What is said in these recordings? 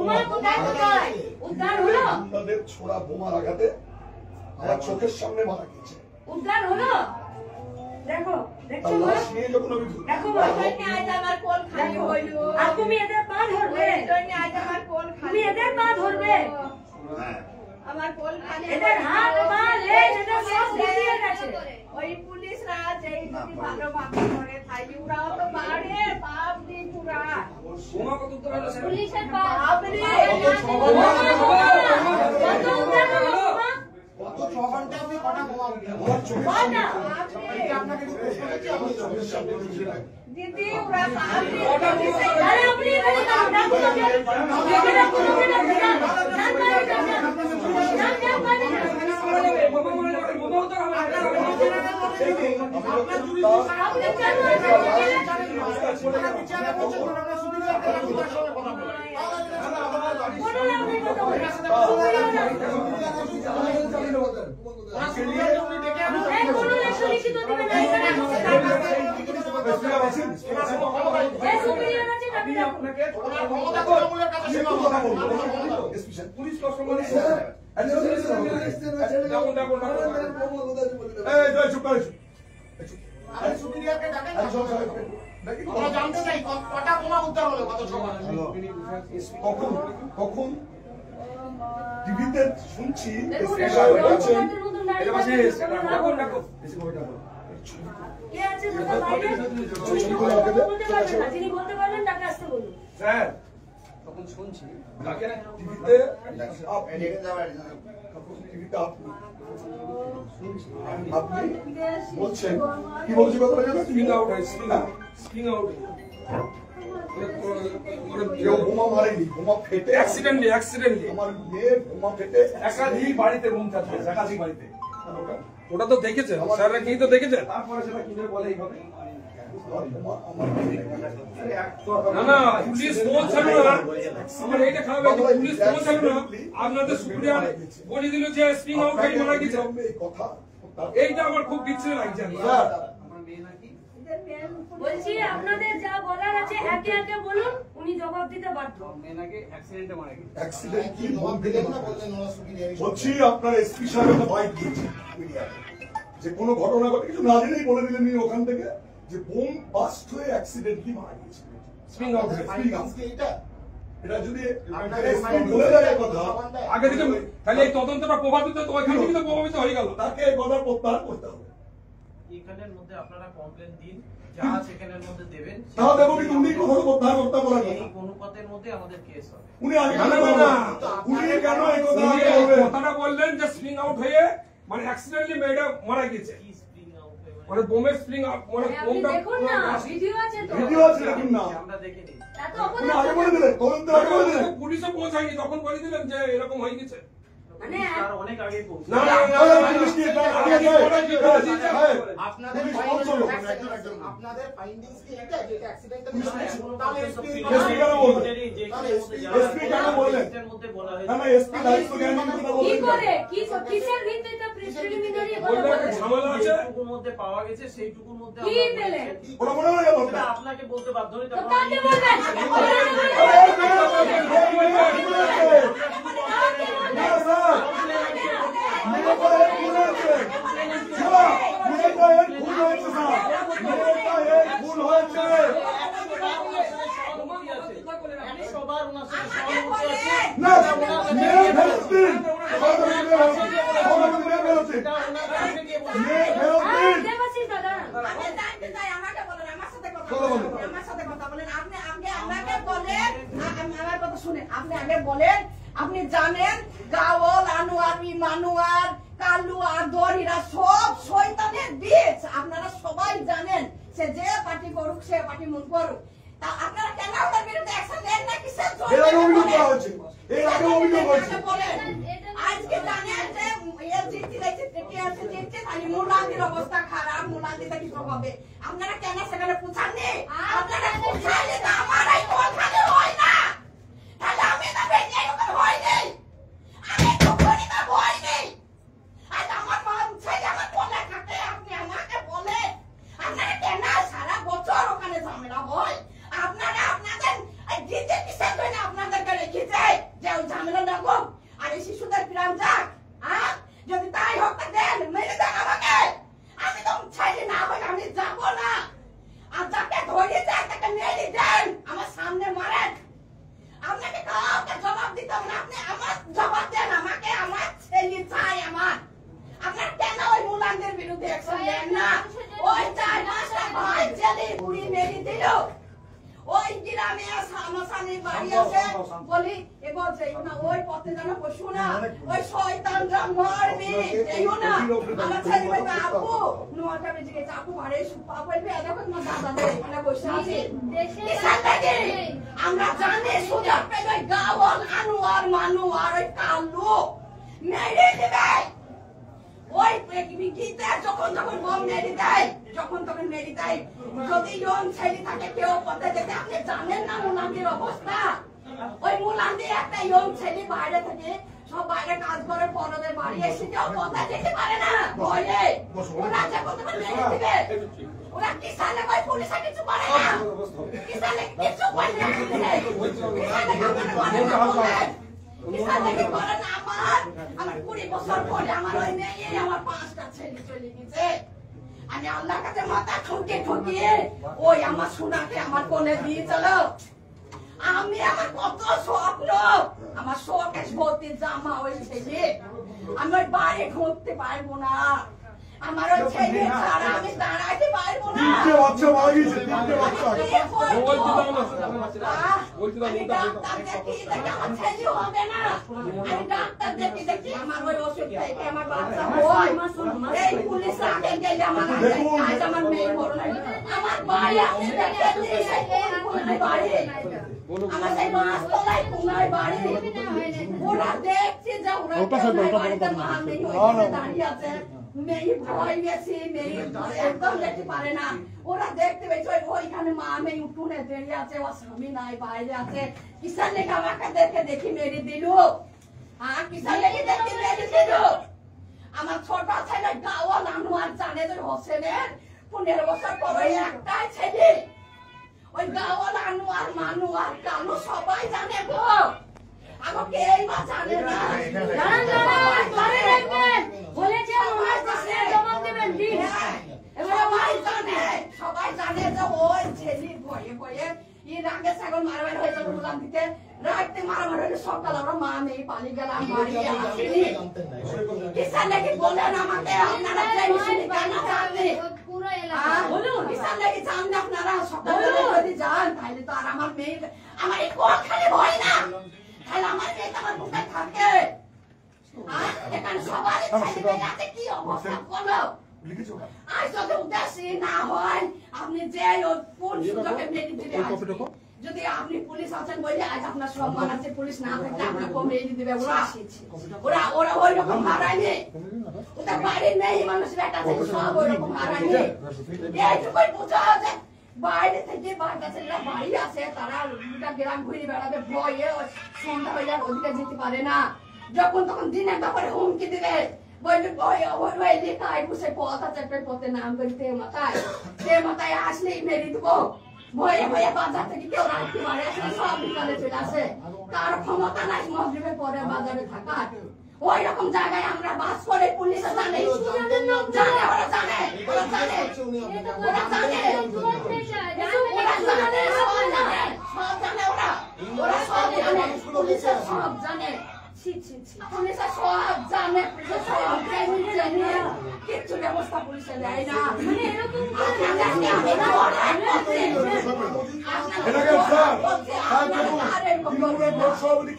বোমা কোথায় কোথায় উদ্ধার হলো? আমাদের ছোড়া বোমার আঘাতে আমার চোখের সামনে মারা গেছে। উদ্ধার হলো? দেখো দেখছো লাশ নিয়ে যখন আমি দেখো আজ আমার কোল খালি হইল। আর তুমি এদের পা ধরবে, আজ আমার কোল তুমি খালি। এদের পা ধরবে, আমার কোল খালি। এদের হাত পা লেজ এদের সব দিয়ে গেছে। ওই পুলিশরা যেই যদি ভালো ভাবে করে থাকি ওরাও তো বাড়ে বাপ দি পুরা। বোমা কত উত্তর হলো স্যার? পুলিশের পা বাপ রে কত 6 ঘন্টা আপনি কটা বোমা আমার চোখের সামনে আপনাকে বলেছি আমার চোখের সামনে দিদি ওরা বাপ রে আরে আপনি এখানে দাও ডাকো বোমা মারলে বোমা উত্তর হবে না। পুলিশ কষ্টমনে আরে সুপিরিয়রকে ডাকেন না। আমরা জানতে চাই কটা বোমা উদ্ধার হলো গত 6 ঘন্টা। কখন টিভিতে শুনছি যিনি বলতে পারলেন তাকে আসতে বলুন। স্যার তখন শুনছি টিভিতে আপনি বলছেন কি বলছি কথা স্প্রিং আউট হয় স্প্রিং আউট কেউ বোমা মারেনি, বোমা ফেটে অ্যাক্সিডেন্টলি আমার মেয়ে বোমা ফেটে একাধিক বাড়িতে বোম থাকবে একাধিক বাড়িতে ওটা তো দেখেছেন স্যাররা কি তো দেখেছেন তারপরে সেটা কি বলে এইভাবে না না পুলিশ পৌঁছালো না আমার এইটা খারাপ হয়েছে পুলিশ পৌঁছালো না আপনাদের সুপ্রিয়ার বলে দিল যে স্প্রিং আউট হয়ে মারা গেছে এইটা আমার খুব বিচ্ছিন্ন লাগছে বলছি আপনাদের যা বলার আছে একে একে বলুন, উনি জবাব দিতে বাধ্য। অ্যাক্সিডেন্ট কি বলছি আপনার এসপি সাহেব একটা বাইক দিয়েছে যে কোনো ঘটনা ঘটে কিছু না জেনেই বলে দিলেন ওখান থেকে যে বোম বাস্ট হয়ে অ্যাক্সিডেন্টলি মারা গেছে। স্প্রিং আউট এটা যদি বলে দেয় কথা আগে থেকে তাহলে এই তদন্তটা প্রভাবিত তো ওইখান থেকে তো প্রভাবিত হয়ে গেল তাকে এই কথা প্রত্যাহার করতে হবে। এখানের মধ্যে আপনারা কমপ্লেন দিন যা সেখানের মধ্যে দেবেন তাও দেবো কিন্তু উনি কথা প্রত্যাহার করতে বলার এই কথা অনুপাতের মধ্যে আমাদের কেস হবে। উনি আগে কেন বলবেন? উনি কেন এই কথা বলবেন? কথাটা বললেন যে স্প্রিং আউট হয়ে মানে অ্যাক্সিডেন্টলি মেয়েটা মারা গেছে কি স্প্রিং আউট মানে বোমের স্প্রিং আউট মানে আপনি বোমটা দেখুন না, ভিডিও আছে তো। ভিডিও আছে দেখুন না, আমরা দেখে নিই। তা তো উনি অপরাধ আগে বলে দিলেন, তদন্তের আগে বলে দিলেন। পুলিশও পৌঁছায়নি তখন বলে দিলেন যে এরকম হয়ে গেছে মানে তার অনেক আগে পৌঁছে না না না পুলিশ কি এটা আগে যায়? আপনাদের পুলিশ findings- বলছিল। আপনাদের ফাইন্ডিংস কি এটা যে এটা অ্যাক্সিডেন্টাল তাহলে এসপি কেন বললেন? এসপি কেন বললেন? এর মধ্যে বলা না না এসপি দায়িত্ব জ্ঞান নিয়ে কথা কি বললেন কেন? করে কিসের ভিত্তিতে প্রিলিমিনারি বললে একটা ঝামেলা আছে যেটুকুর মধ্যে পাওয়া গেছে সেইটুকুর মধ্যে কি আমরা পেলেন? বলেছি। ওটা মনে হয়ে গেল এটা আপনাকে বলতে বাধ্য নই তো কাকে বলবেন? সবার ওনার সাথে সহমতি আছে। এটা ওনার কাছে গিয়ে বলুন। দেবাশিস দাদা আমি জানতে চাই আমাকে বলেন আমার সাথে কথা বলেন আমার সাথে কথা বলেন আপনি আমাকে বলেন আমার কথা শুনেন আপনি আগে বলেন আপনি জানেন গাওল আনোয়ার ইমানুয়ার কালু আর দরিরা সব শয়তানের বীজ আপনারা সবাই জানেন সে যে পার্টি করুক সে পার্টি মন করুক তা আপনারা কেন ওদের বিরুদ্ধে অ্যাকশন নেন না কিসের জন্য এর আগে অভিযোগ করা হয়েছে, এর আগে অভিযোগ হয়েছে। বলেন আজকে জানেন যে এর জিততে যাচ্ছে কে আছে জিতছে তাই মুলাদির অবস্থা খারাপ মুলাদিতে কিছু হবে আপনারা কেন সেখানে পৌঁছাননি আপনারা পৌঁছালে না আমার এই কোনখানে হয় না তাহলে আমি না বেঁচে এরকম হয় নেই আমি কখনই না হয় নেই আজ আমার মা ছেলে আমার বলে থাকে আপনি আমাকে বলে আপনারা কেন সারা বছর ওখানে ঝামেলা হয় আপনারা আপনাদের জিতে কিসের জন্য আপনাদেরকে রেখেছে দিতাম না, আপনি আমার জবাব দেন আমাকে, আমার ছেলে চাই আমার। আপনার কেন ওই মুলানদের বিরুদ্ধে অ্যাকশন নেন না? ওই 4-5টা ভাই জেলে পুড়ি মেরে দিল। ওই গ্রামে সামনাসামনি বাড়ি আছে বলি এবার যাইও না, ওই পথে যেন বসো না, ওই শয়তানরা মারবে যাইও না। আমার ছেলে বলবে আপু নোয়াটা বেজে গেছে, আপু বাড়ি সুপা বলবে দেখো তোমার দাদাদের এখানে বসে আছে। আমরা জানি সুযোগ পেলে গাওয়াল আনোয়ার মানুয়ার ওই কালো মেরে দেবে। ওই গীতা যখন যখন বম মেরে দেয়, যখন তখন মেরে দেয়। যদি ইয়ং ছেলে থাকে কেউ পথে যেতে, আপনি জানেন না মুলান্দির অবস্থা। ওই মুলান্দি একটা ইয়ং ছেলে বাইরে থেকে সব বাইরে কাজ করে, পরদের বাড়ি এসে কেউ পথে যেতে পারে না ভয়ে। ওরা যখন তখন মেরে দিবে। ওরা কিসানে কই পুলিশে কিছু করে না, কিসানে কিছু করে না, কিসানে কি করে না। আমার 20 বছর পরে আমার ওই মেয়ে আমার 5টা ছেলে চলে গেছে। আমি আল্লাহর কাছে মাথা ঠুকে ঠুকিয়ে ওই আমার সোনাকে আমার কোলে দিয়ে চলো। আমি আমার কত স্বপ্ন, আমার শোকেশ ভর্তি জামা ওই ছেলে, আমি ওই বাড়ি ঢুকতে পারবো না। আমার ওই ছেলে ছাড়া আমি দাঁড়াইতে পারবো না। 3টে বাচ্চা মারা গেছে, 3টে বাচ্চা। আমি ডাক্তার দেখি দেখি আমার ছেলে হবে না। আমি ডাক্তার দেখি দেখি আমার ওই ওষুধ থেকে আমার বাচ্চা হয়। এই পুলিশ আগে গেলে আমার আজ আমার মেয়ে বড় নাই। আমার বাড়ি আছে দেখেছি, সেই কোন বাড়ি আমার সেই মাছতলায় কোনায় বাড়ি। ওরা দেখছে যে ওরা বাড়িতে মা মেয়ে ওইখানে দাঁড়িয়ে আছে। মেয়ে ভয় গেছি, মেয়ে একদম দেখতে পারে না। ওরা দেখতে পেয়েছে ওইখানে মা মেয়ে উঠোনে দাঁড়িয়ে আছে, ওর স্বামী নাই বাইরে আছে। কিসার লেগে আমাকে দেখে দেখি মেরে দিল। হ্যাঁ কিসার লেগে দেখি মেরে দিল। আমার ছোট ছেলে গাওয়াল আনোয়ার জানেদের হোসেনের 15 বছর পরে একটাই ছেলে। ওই গাওয়াল আনোয়ার মানুয়ার কালো সবাই জানে গো, আমাকে এই মা জানে না। দাঁড়ান দাঁড়ান পরে দেখবেন বলেছে আমার কাছে জবাব দেবেন প্লিজ। সবাই জানে যে ওই ছেলে ভয়ে ভয়ে এর আগে ছাগল মারামারি হয়েছিল বললাম দিতে, রাতে মারামারি হলে সকাল আমরা মা মেয়ে পালিয়ে গেলাম বাড়ি আসিনি। কিসার লেগে বলেন আমাকে, আপনারা জানেন কেন জানেন পুরো এলাকা বলুন কিসার লেগে জানেন আপনারা? সকালে যদি যান তাহলে তো আর আমার মেয়ে আমার এই কোন খালি ভয় না, তাহলে আমার মেয়ে আমার বুকে থাকে। এখানে সবাই ছেলে আছে কি অবস্থা করলো আজ যদি উদাসী না হয়, আপনি যে কোন সুযোগে মেরে দিবে। যদি আপনি পুলিশ আছেন বলে আজ আপনার সম্মান আছে, পুলিশ না থাকলে আপনাকে মেরে দিবে। ওরা ওরা ওই রকম হারায়নি, ওদের বাড়ি নেই মানুষ বেটা থেকে সব ওই রকম হারায়নি। এইটুকুই বুঝা আছে বাইরে থেকে বাচ্চা ছেলেরা বাড়ি আসে, তারা গ্রাম ঘুরে বেড়াবে ভয়ে, সন্ধ্যা হয়ে যাবে ওদিকে যেতে পারে না। যখন তখন দিনের ব্যাপারে হুমকি দিবে, বলবে ওই লেখায় বসে পথ আছে একটা পথে নাম করি তে মাথায় আসলেই মেরে দেবো। ভয়ে ভয়ে বাজার থেকে কেউ রাখতে পারে, সব বিকালে চলে আসে। তার ক্ষমতা নাই মগরিবের পরে বাজারে থাকার। ওই রকম জায়গায় আমরা বাস করে, পুলিশ জানে, জানে ওরা জানে, ওরা জানে, ওরা জানে, ওরা জানে, সব জানে ওরা, ওরা সব জানে, পুলিশের সব জানে। পুলিশে সব জানে, পুলিশে সব জানে, কিচ্ছু ব্যবস্থা পুলিশে দেয় না।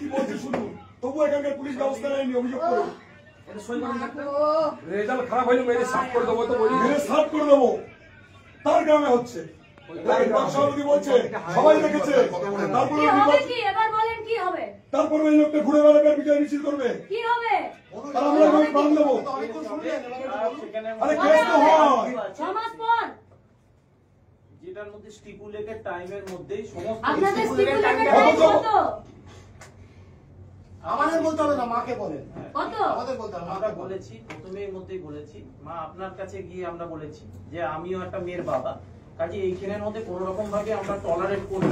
কি বলছে শুনুন, তবু এখানকার পুলিশ ব্যবস্থা নেয়নি, অভিযোগ করুন। রেজাল্ট খারাপ হইলে মেরে সাফ করে দেবো, তো বলি মেরে সাফ করে দেবো। তার গ্রামে হচ্ছে, সভাপতি বলছে সবাই দেখেছে। তারপরে কি এবার বলেন কি হবে? তারপরে ওই লোকটা ঘুরে বেড়াবে, বিজয় মিছিল করবে, কি হবে? আর আমরা বান দেবো। আরে কেস তো হয় 6 মাস পর যেটার মধ্যে স্টিপুলেটেড টাইমের মধ্যেই সমস্ত আপনাদের স্টিপুলেটেড টাইম কত? আমাদের বলতে হবে না, মাকে বলেন। কত? আমাদের বলতে হবে, আমরা বলেছি প্রথমে এর মধ্যেই বলেছি, মা আপনার কাছে গিয়ে আমরা বলেছি যে আমিও একটা মেয়ের বাবা, কাজে এইখানের মধ্যে কোন রকম ভাবে আমরা টলারেট করি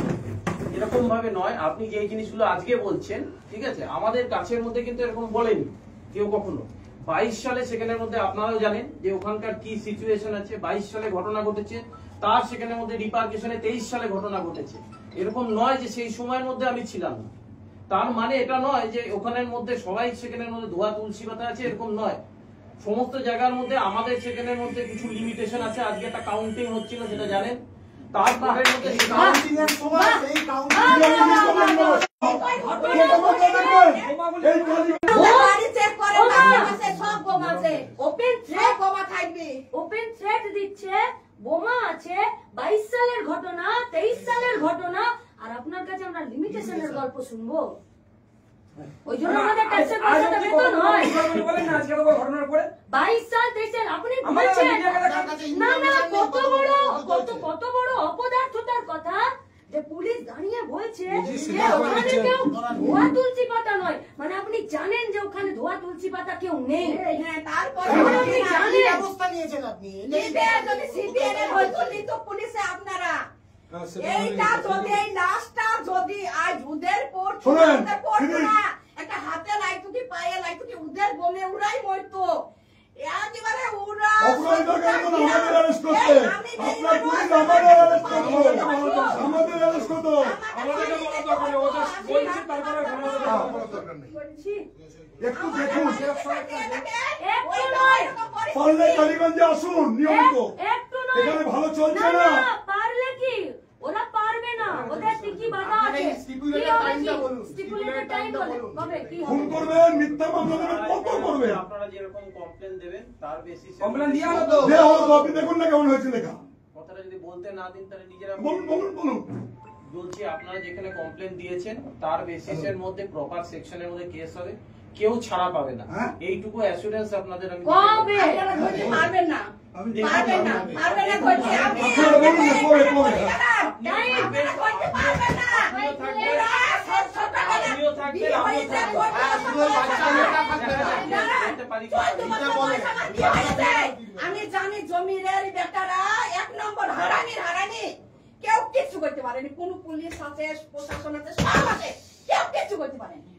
এরকম ভাবে নয়। আপনি যে জিনিসগুলো আজকে বলছেন ঠিক আছে, আমাদের কাছের মধ্যে কিন্তু এরকম বলেনি কেউ কখনো। 22 সালে সেখানের মধ্যে আপনারাও জানেন যে ওখানকার কি সিচুয়েশন আছে। 22 সালে ঘটনা ঘটেছে, তার সেখানের মধ্যে রিপার্কেশনে 23 সালে ঘটনা ঘটেছে। এরকম নয় যে সেই সময়ের মধ্যে আমি ছিলাম না। তার মানে এটা নয় যে ওখানের মধ্যে সবাই সেখানের মধ্যে ধোয়া তুলসী পাতা আছে, এরকম নয়। সমস্ত জায়গার মধ্যে আমাদের সেখানের মধ্যে কিছু লিমিটেশন আছে। আজকে একটা কাউন্টিং হচ্ছিল, সেটা জানেন। তারপরের মধ্যে কাউন্টিং এর সময় এই কাউন্টিং বাড়ি চেক করে সব বোমা আছে, ওপেন সব বোমা থাকবে। ওপেন থ্রেট দিচ্ছে, বোমা আছে, 22 সালের ঘটনা, 23 সালের ঘটনা, আর আপনার কাছে আমরা লিমিটেশনের গল্প শুনবো? ওই জন্য আমাদের ট্যাক্সের পয়সাটা বেতন হয়। বলেন না আজকে ঘটনার পরে 22 সাল 23 সাল আপনি বলছেন না না, কত বড় অপদার্থতার কথা যে পুলিশ দাঁড়িয়ে বলছে যে ওখানে কেউ ধোয়া তুলসী পাতা নয়, মানে আপনি জানেন যে ওখানে ধোয়া তুলসী পাতা কেউ নেই। হ্যাঁ, তারপরে আপনি জানেন ব্যবস্থা নিয়েছেন আপনি। যদি সিবিআই এর হয়তো নিত পুলিশে আপনারা এইটা যদি এই লাশটা যদি আজ উদের পড়তো না, একটা হাতে লাগতো কি পায়ে লাগতো কি উদের বনে উড়াই মরতো। একেবারে উড়া অপরাধীদেরকে এখন আমাদের অ্যারেস্ট করতে, আপনার পুলিশ আমাদের অ্যারেস্ট করতো, আমাদের অ্যারেস্ট করতো। আমাদেরকে বলা দরকার নেই, ও জাস্ট বলছে তারপরে ঘটনাটা দরকার নেই। বলছি একটু দেখুন, একটু নয়, পারলে কালীগঞ্জে আসুন নিয়মিত, একটু নয়, এখানে ভালো চলছে না না। না, পারলে কি ওরা পারবে না, ওদের কি বাধা আছে? stipulated time-টা বলুন। স্টিপুলেটেড টাইম বলে কবে কি খুন হবে? করবেন, মিথ্যা মামলা দেবেন, কত করবেন? আপনারা যেরকম কমপ্লেন দেবেন তার বেসিসে কমপ্লেন দিয়া হলো তো। দেয়া হলো তো, আপনি দেখুন না কেমন হয়েছে লেখা। কথাটা যদি বলতে না দিন তাহলে নিজেরা বলুন বলুন বলুন। বলছি, আপনারা যেখানে কমপ্লেন দিয়েছেন তার বেসিসের মধ্যে প্রপার সেকশনের মধ্যে কেস হবে, কেউ ছাড়া পাবে না। হ্যাঁ? এইটুকু অ্যাসুরেন্স আপনাদের আমি কবে? আপনারা ধরতে পারবেন না, পারবেন না, পারবেন না ধরতে। আপনি আপনারা বলুন না, কবে কবে? আপনারা ধরতে পারবেন না। আপনিও থাকবেন, এরা সব ছোটবেলা আপনিও থাকবেন, বিয়ে আমিও হয়েছে, থাকবো। বলতে পারি কি? আমি জানি জমির বেটারা 1 নম্বর হারানি, কেউ কিছু করতে পারেনি। কোন পুলিশ আছে, প্রশাসন আছে, সব আছে, কেউ কিছু করতে পারেনি।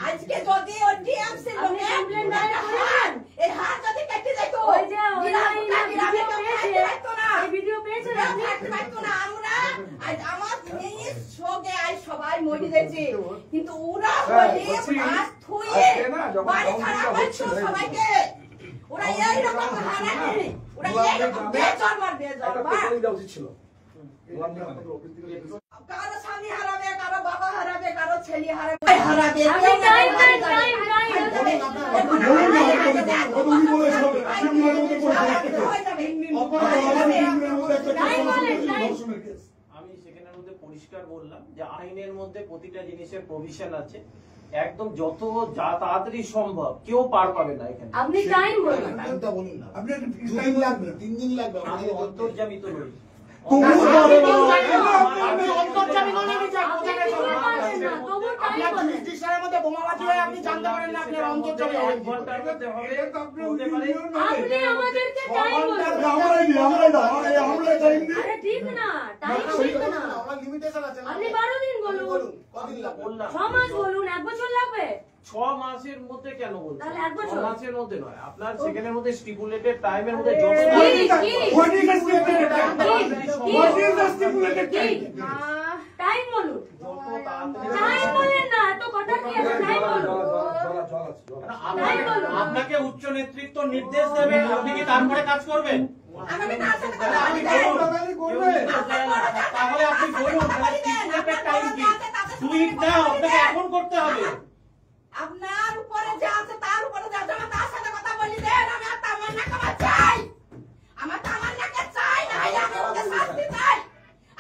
আজকে যদি ওই টিএমসি আপনি কমপ্লেন দায়ের করেছেন? এই হাত যদি কেটে যেত, ওই যে গ্রামে ভিডিও কেউ পেয়েছে, থাকতে পারতো না। এই ভিডিও পেয়েছেন কেউ আপনি? থাকতে পারতো না। আমরা আজ আমার মেয়ের সঙ্গে আজ সবাই মরে গেছে, কিন্তু ওরা বলে মাছ থুয়ে বাড়ি খারাপ করছো সবাইকে। ওরা এইরকম হারানি, ওরা এইরকম বেজর মারবে, কারো স্বামী হারাবে, কারো বাবা হারাবে, কারো ছেলে হারাবে। আপনি টাইম বলুন না, কত উনি বলেছেন, সিঙ্গুলার মধ্যে করে কেস। আমি সেখানের মধ্যে পরিষ্কার বললাম যে আইনের মধ্যে প্রতিটা জিনিসের প্রভিশন আছে, একদম যত যা তাড়াতাড়ি সম্ভব, কেউ পার পাবে না এখানে। আপনি টাইম বলুন। টাইমটা বলুন না। আপনি একটা 2 দিন লাগবে, 3 দিন লাগবে। আমি অন্তর্জামিত নই। আপনি অন্তর্জামিত নন, আমি চাই আপনি কোথায় বুঝতে পারছেন না, তবু টাইম আপনার বলেন। jurisdiction-এর মধ্যে বোমাবাজি হয়, আপনি জানতে পারেন না, আপনার অন্তর্জামি হবেন। 1 ঘন্টার মধ্যে হবে, হতে পারে। আপনি আমাদেরকে টাইম বলুন। আমরাই দিই, আমরাই দাও, আমরা টাইম দিই। আরে ঠিক না, টাইম ঠিক না। আমার লিমিটেশন আছে না। আপনি 12 দিন বলুন, কদিন লাগবে? বললাম 6 মাস বলুন, 1 বছর লাগবে। 6 মাসের মধ্যে কেন বলছেন? তাহলে 1 বছর। 6 মাসের মধ্যে নয়, আপনার সেখানের মধ্যে স্টিপুলেটেড টাইমের মধ্যে যত কি? What is the stipulated time? What is the stipulated time? Time বলুন। যত তাড়াতাড়ি টাইম বলেন না, এত কথা কি আছে? টাইম বলুন। আপনাকে উচ্চ নেতৃত্ব নির্দেশ দেবে, আপনি কি তারপরে কাজ করবেন? আমাকে তার সাথে কথা আপনি বলতে বলুন, তাহলে আপনি বলুন স্টিপুলেটেড টাইম কি? 2 উইক নাও, আপনাকে এখন করতে হবে। আপনার উপরে যা আছে তার উপরে যা আছে, আমার তার সাথে কথা বলি দেন। আমি আর তামান্নাকে আমার চাই, আমার তামান্নাকে চাই, না হলে আমি ওকে শাস্তি চাই।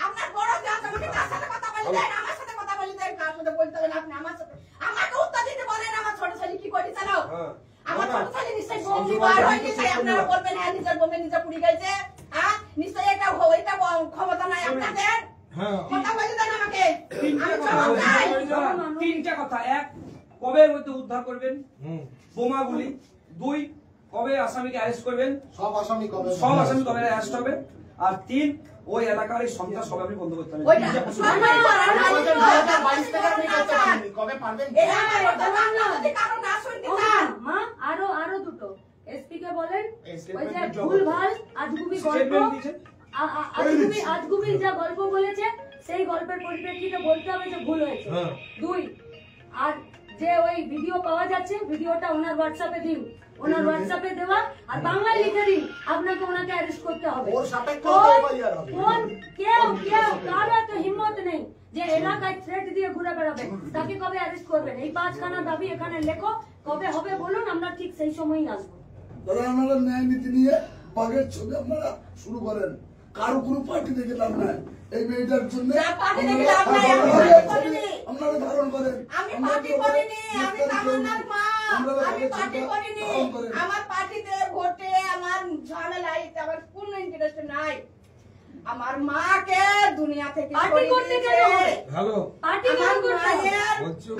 আপনার বড় যা আছে আমাকে তার সাথে কথা বলি দেন, আমার সাথে কথা বলি দেন। কার সাথে বলতে হবে না, আপনি আমার সাথে আমাকে উত্তর দিতে বলেন। আমার ছোট ছেলে কি করে চালাও, আমার ছোট ছেলে নিশ্চয়ই বমি বার হয়, নিশ্চয়ই আপনারা বলবেন হ্যাঁ নিজের বমি নিজে পুড়ে গেছে। হ্যাঁ নিশ্চয়ই এটা ক্ষমতা নাই আপনাদের। কথা বলে দেন আমাকে, আমি জবাব চাই। 3টা কথা। 1, কবের মধ্যে উদ্ধার করবেন বোমাগুলি? 2, কবে আসামিকে অ্যারেস্ট করবেন? সব আসামি কবে? সব আসামি কবে অ্যারেস্ট হবে? আর 3, ওই এলাকার এই সন্ত্রাস সবাই বন্ধ করতে হবে। ওইটা 2022 থেকে আপনি করতে পারেননি, কবে পারবেন? মা আরো দুটো এসপি কে বলেন, ওই যে statement ভুলভাল আজগুবি গল্প, স্টেটমেন্ট দিয়েছেন। আজগুবির যা গল্প বলেছে সেই গল্পের পরিপ্রেক্ষিতে বলতে হবে যে ভুল হয়েছে। 2, আর যে ওই ভিডিও পাওয়া যাচ্ছে ভিডিওটা ওনার হোয়াটসঅ্যাপে দিন, ওনার হোয়াটসঅ্যাপে দেওয়া আর বাংলায় লিখে দিন আপনাকে ওনাকে অ্যারেস্ট করতে হবে। কেউ কারো তো হিম্মত নেই যে এলাকায় থ্রেট দিয়ে ঘুরে বেড়াবে, তাকে কবে অ্যারেস্ট করবেন? এই 5খানা দাবি এখানে লেখো, কবে হবে বলুন, আমরা ঠিক সেই সময়ই আসবো। দাদা আপনারা ন্যায় নীতি নিয়ে বাঘের ছবি আপনারা শুরু করেন, কারো কোনো পার্টি দেখে লাভ নাই। এই মেয়েটার জন্য আপনারা ধারণ করেন। আমি পার্টি করিনি, আমি তামান্নার মা, আমি পার্টি করিনি। আমার পার্টিতে ভোটে আমার ঝামেলায় আমার কোনো ইন্টারেস্ট নাই। আমার মাকে দুনিয়া থেকে পার্টি করতে গেল হ্যালো পার্টি আমার করতে মায়ের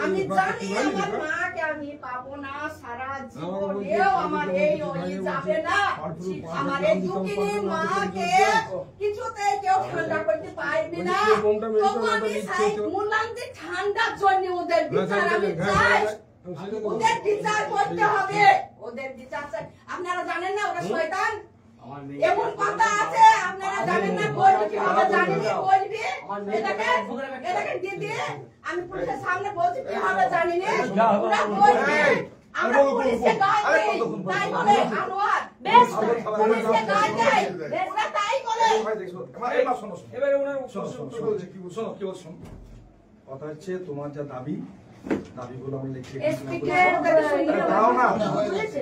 আমি জানি আমার মাকে আমি পাবো না, সারা জীবনেও আমার এই যাবে না। আমার এই দুঃখিনী মাকে কিছুতেই কেউ ঠান্ডা করতে পারবে না। তবু আমি চাই মুলান্দি ঠান্ডার জন্য ওদের বিচার আমি চাই, ওদের বিচার করতে হবে, ওদের বিচার চাই। আপনারা জানেন না ওরা শয়তান, এমন কথা আছে আপনারা জানেন না, বলবি কিভাবে জানেন, বলবি এটাকে দিদি আমি পুলিশের সামনে বলছি কিভাবে জানি না, ওরা বলবে আমরা পুলিশে গায়ে দেই, তাই বলে আনোয়ার বেশ পুলিশে গায়ে দেই, ওরা তাই বলে। এবারে ওনার কথা হচ্ছে তোমার যা দাবি, দাবিগুলো আমি লিখে এসপি কে বলেছে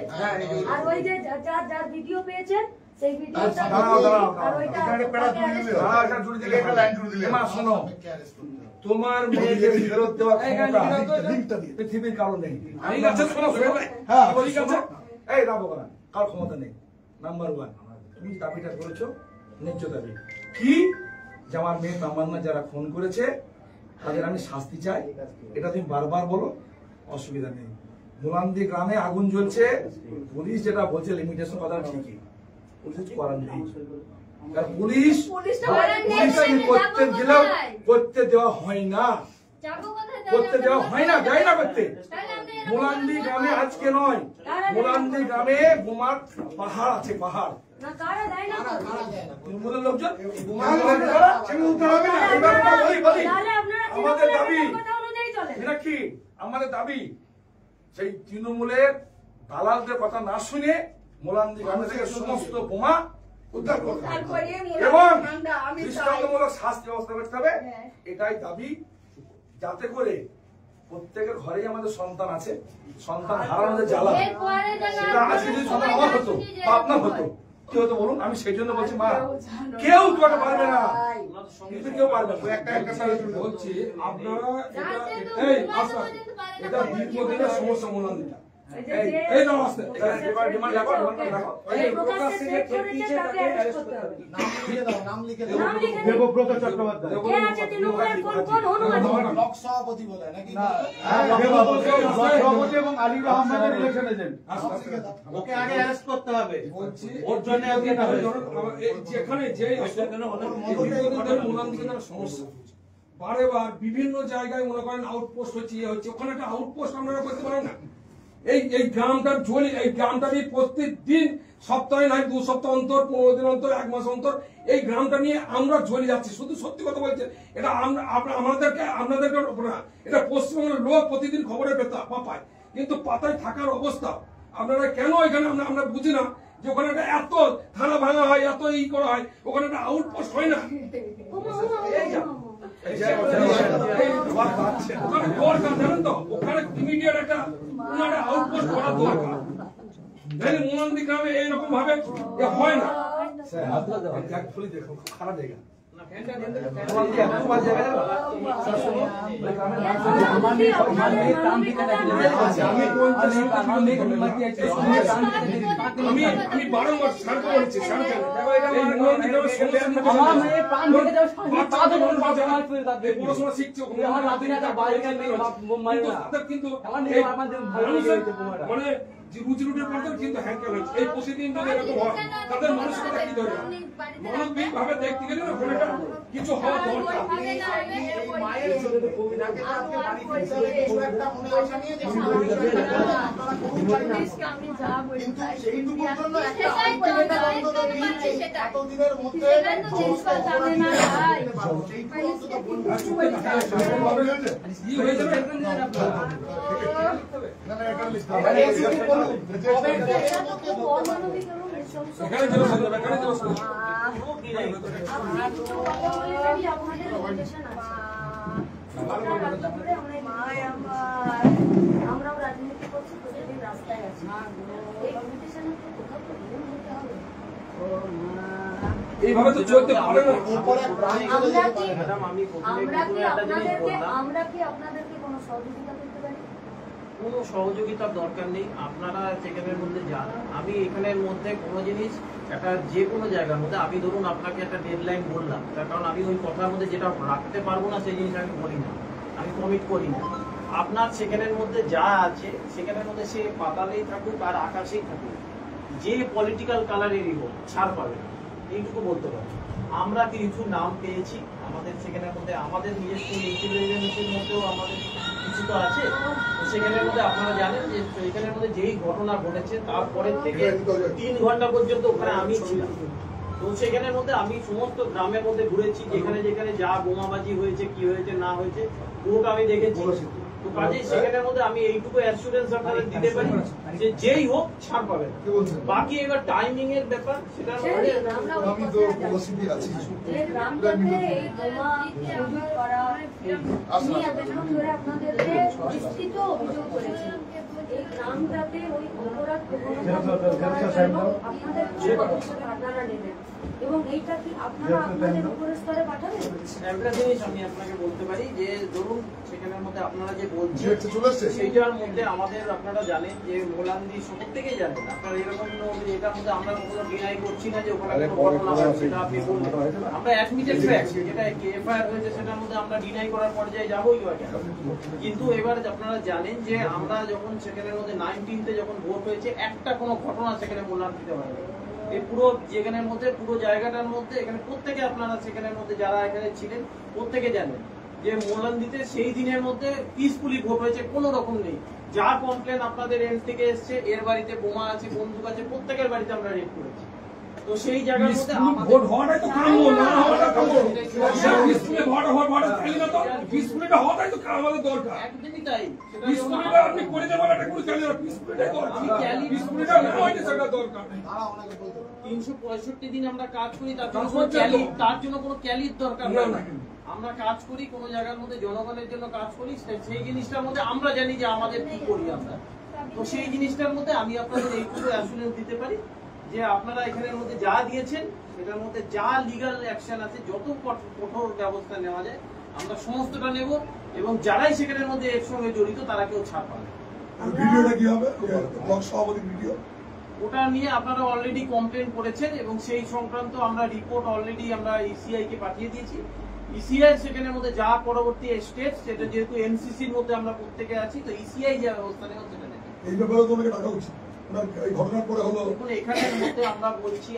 আর ওই যে যার ভিডিও পেয়েছেন সেই ভিডিওটা আর ওইটা তোমার মেয়েকে ফেরত দেওয়ার ক্ষমতা পৃথিবীর কারো নেই। এই রাবো না, কারো ক্ষমতা নেই। নাম্বার 1, তুমি দাবিটা করেছো ন্যায্য দাবি কি, যে আমার মেয়ে তামান্না যারা ফোন করেছে তাদের আমি শাস্তি চাই, এটা তুমি বারবার বলো, অসুবিধা নেই। মুলান্দি গ্রামে আগুন জ্বলছে, পুলিশ যেটা বলছে লিমিটেশন কথা ঠিকই, পুলিশ করার নেই। পুলিশ করতে গেলেও করতে দেওয়া হয় না, করতে দেওয়া হয় না, যায় না করতে। মুলান্দি গ্রামে আজকে নয়, মুলান্দি গ্রামে বোমার পাহাড় আছে, পাহাড়। তৃণমূলের লোকজন আমাদের দাবি কি, আমাদের দাবি সেই তৃণমূলের দালালদের কথা না শুনে মুলান্দি গ্রামে থেকে সমস্ত বোমা উদ্ধার করতে হবে এবং দৃষ্টান্তমূলক শাস্তি ব্যবস্থা করতে হবে, এটাই দাবি। যাতে করে প্রত্যেকের ঘরেই আমাদের সন্তান আছে, সন্তান হারানোর জ্বালা সেটা আজকে যদি সন্তান আমার হতো বা আপনার হতো কি হতো বলুন? আমি সেই জন্য বলছি মা, কেউ তোমাকে পারবে না, কিন্তু কেউ পারবে না। একটা বলছি আপনারা এটা দীর্ঘদিনের সমস্যা মুলান্দিটা। এই নাও আসতে ডিমান্ড রাখো, নাম লিখে দেবব্রত চট্টোপাধ্যায় ব্লক সভাপতি বলে নাকি, সভাপতি এবং আলী রহমানের ইলেকশন এজেন্ট। ওকে আগে অ্যারেস্ট করতে হবে, বলছি ওর জন্য যেখানে যে মুলান্দিকে তার সমস্যা বারে বার বিভিন্ন জায়গায় মনে করেন আউটপোস্ট হচ্ছে, ইয়ে হচ্ছে, ওখানে একটা আউটপোস্ট আপনারা করতে পারেন না। এই গ্রামটার ঝোলি, এই গ্রামটা নিয়ে প্রত্যেক দিন সপ্তাহে নয় 2 সপ্তাহ অন্তর, 15 দিন অন্তর, 1 মাস অন্তর এই গ্রামটা নিয়ে আমরা ঝোলি যাচ্ছি। শুধু সত্যি কথা বলছে, এটা আমাদেরকে আপনাদেরকে না, এটা পশ্চিমবঙ্গের লোক প্রতিদিন খবরে পায়, কিন্তু পাতায় থাকার অবস্থা আপনারা কেন এখানে আমরা বুঝি না যে ওখানে একটা এত থানা ভাঙা হয়, এত করা হয়, ওখানে একটা আউটপোস্ট হয় না। জানেন তো ওখানে ইমিডিয়েট একটা আউটপোস্ট করা দরকার, মুলান্দি গ্রামে এইরকম ভাবে হয় না। খারাপ জায়গা আমি বারংবার শান্ত বলছি, পড়াশোনা শিখছে কিন্তু মানে যে রুজি রুটির পথে কিন্তু হ্যান্ডেল হচ্ছে। এই প্রতিদিন যদি এরকম হয় তাদের মানসিকতা কি ধরে মানবিক ভাবে দেখতে গেলে না ওখানে কিছু হওয়া দরকার। মায়ের সেইটুকুর জন্য একটা এতদিনের মধ্যে আমরাও রাজনীতি করছি, প্রতিদিন রাস্তায় আছি। এই কম্পিটিশনে কোথাও প্রবলেম হতে হবে। এইভাবে তো চলতে পারে না। আমরা কি আপনাদেরকে কোনো সহযোগিতা করতে পারি? কোনো সহযোগিতার দরকার নেই। আপনারা সেখানের মধ্যে যান। আমি এখানের মধ্যে কোনো জিনিস একটা যে কোনো জায়গার মধ্যে আমি ধরুন আপনাকে একটা ডেডলাইন বললাম, তার কারণ আমি ওই কথার মধ্যে যেটা রাখতে পারবো না সেই জিনিস আমি বলি না, আমি কমিট করি না। আপনার সেখানের মধ্যে যা আছে সেখানের মধ্যে সে পাতালেই থাকুক আর আকাশেই থাকুক, যে পলিটিক্যাল কালারেরই হোক ছাড় পাবে না, এইটুকু বলতে পারি। আমরা কিছু নাম পেয়েছি আমাদের সেখানের মধ্যে, আমাদের নিজস্ব ইন্টেলিজেন্সের মধ্যেও আমাদের কিছু তো আছে। সেখানের মধ্যে আপনারা জানেন যে সেখানের মধ্যে যেই ঘটনা ঘটেছে তারপরের থেকে 3 ঘন্টা পর্যন্ত ওখানে আমি ছিলাম। তো সেখানের মধ্যে আমি সমস্ত গ্রামের মধ্যে ঘুরেছি, যেখানে যেখানে যা বোমাবাজি হয়েছে, কি হয়েছে না হয়েছে পুরোটা আমি দেখেছি। তো কাজেই সেখানের মধ্যে আমি এইটুকু অ্যাসুরেন্স আপনাদের দিতে পারি যে যেই হোক ছাড় পাবে না। বাকি এবার টাইমিং এর ব্যাপার, সেটা আমি তো পলিসিতে আছি। এই গ্রামটাতে এই বোমা মজুত করা নিয়ে এতক্ষণ ধরে আপনাদেরকে বিস্তৃত অভিযোগ করেছি। এই গ্রামটাতে ওই অপরাধ আপনাদের কি পদক্ষেপ আপনারা নেবেন এবং এইটা কি আপনারা আপনাদের উপরের স্তরে পাঠাবেন? একটা জিনিস আমি আপনাকে বলতে পারি যে ধরুন সেখানের মধ্যে আপনারা যে বলছেন সেইটার মধ্যে আমাদের আপনারা জানেন যে মোলান্দি সব থেকে জানেন আপনারা এরকম এটার মধ্যে আমরা কোনো ডিনাই করছি না যে ওখানে কোনো ঘটনা হচ্ছে, সেটা আপনি বলবেন। আমরা অ্যাডমিটেড ফ্যাক্ট যেটা এফআইআর হয়েছে সেটার মধ্যে আমরা ডিনাই করার পর্যায়ে যাবোই বা কেন। কিন্তু এবার আপনারা জানেন যে আমরা যখন সেখানের মধ্যে 19তে যখন ভোট হয়েছে একটা কোনো ঘটনা সেখানে মোলান্দিতে হয়নি। এই পুরো যেখানের মধ্যে পুরো জায়গাটার মধ্যে এখানে প্রত্যেকে আপনারা সেখানের মধ্যে যারা এখানে ছিলেন প্রত্যেকে জানেন যে মোলান্দিতে সেই দিনের মধ্যে পিসফুলি ভোট হয়েছে, কোনো রকম নেই। যা কমপ্লেন আপনাদের এন্ড থেকে এসছে, এর বাড়িতে বোমা আছে, বন্দুক আছে, প্রত্যেকের বাড়িতে আমরা রেড করেছি। তো সেই জায়গার মধ্যে ভোট হওয়াটাই তো কাম্য, না হওয়াটা কাম্য। পিসফুলি ভোট চাইলে না তো, পিসফুলিটা হওয়াটাই তো আমাদের দরকার। একদমই তাই। পিসফুলিটা আপনি করে দেবেন, এটা কোনো চাইলে না, পিসফুলিটাই দরকার। পিসফুলিটা হওয়াটাই সেটা দরকার। 365 দিন আমরা কাজ করি, তার জন্য কোনো ক্যালির দরকার নেই। আমরা কাজ করি কোনো জায়গার মধ্যে জনগণের জন্য কাজ করি, সেই জিনিসটার মধ্যে আমরা জানি যে আমাদের কি করি আমরা। তো সেই জিনিসটার মধ্যে আমি আপনাদের এইটুকু অ্যাসুরেন্স দিতে পারি যে আপনারা এখানের মধ্যে যা দিয়েছেন সেটার মধ্যে যা লিগ্যাল অ্যাকশন আছে, যত কঠোর ব্যবস্থা নেওয়া যায় আমরা সমস্তটা নেব এবং যারাই সেখানের মধ্যে এর সঙ্গে জড়িত তারা কেউ ছাড় পাবে। ভিডিওটা কি হবে? ব্লক সভাপতি ভিডিও ওটা নিয়ে আপনারা অলরেডি কমপ্লেন করেছেন এবং সেই সংক্রান্ত আমরা রিপোর্ট অলরেডি আমরা ইসিআই কে পাঠিয়ে দিয়েছি। ইসিআই সেখানের মধ্যে যা পরবর্তী স্টেপ, সেটা যেহেতু এনসিসির মধ্যে আমরা প্রত্যেকে আছি, তো ইসিআই যা ব্যবস্থা নেবে সেটা নেবে। এই ব্যাপারে তোমাকে ডাকা উচিত। এই ঘটনার পরে হলো দেখুন এখানের মধ্যে আমরা বলছি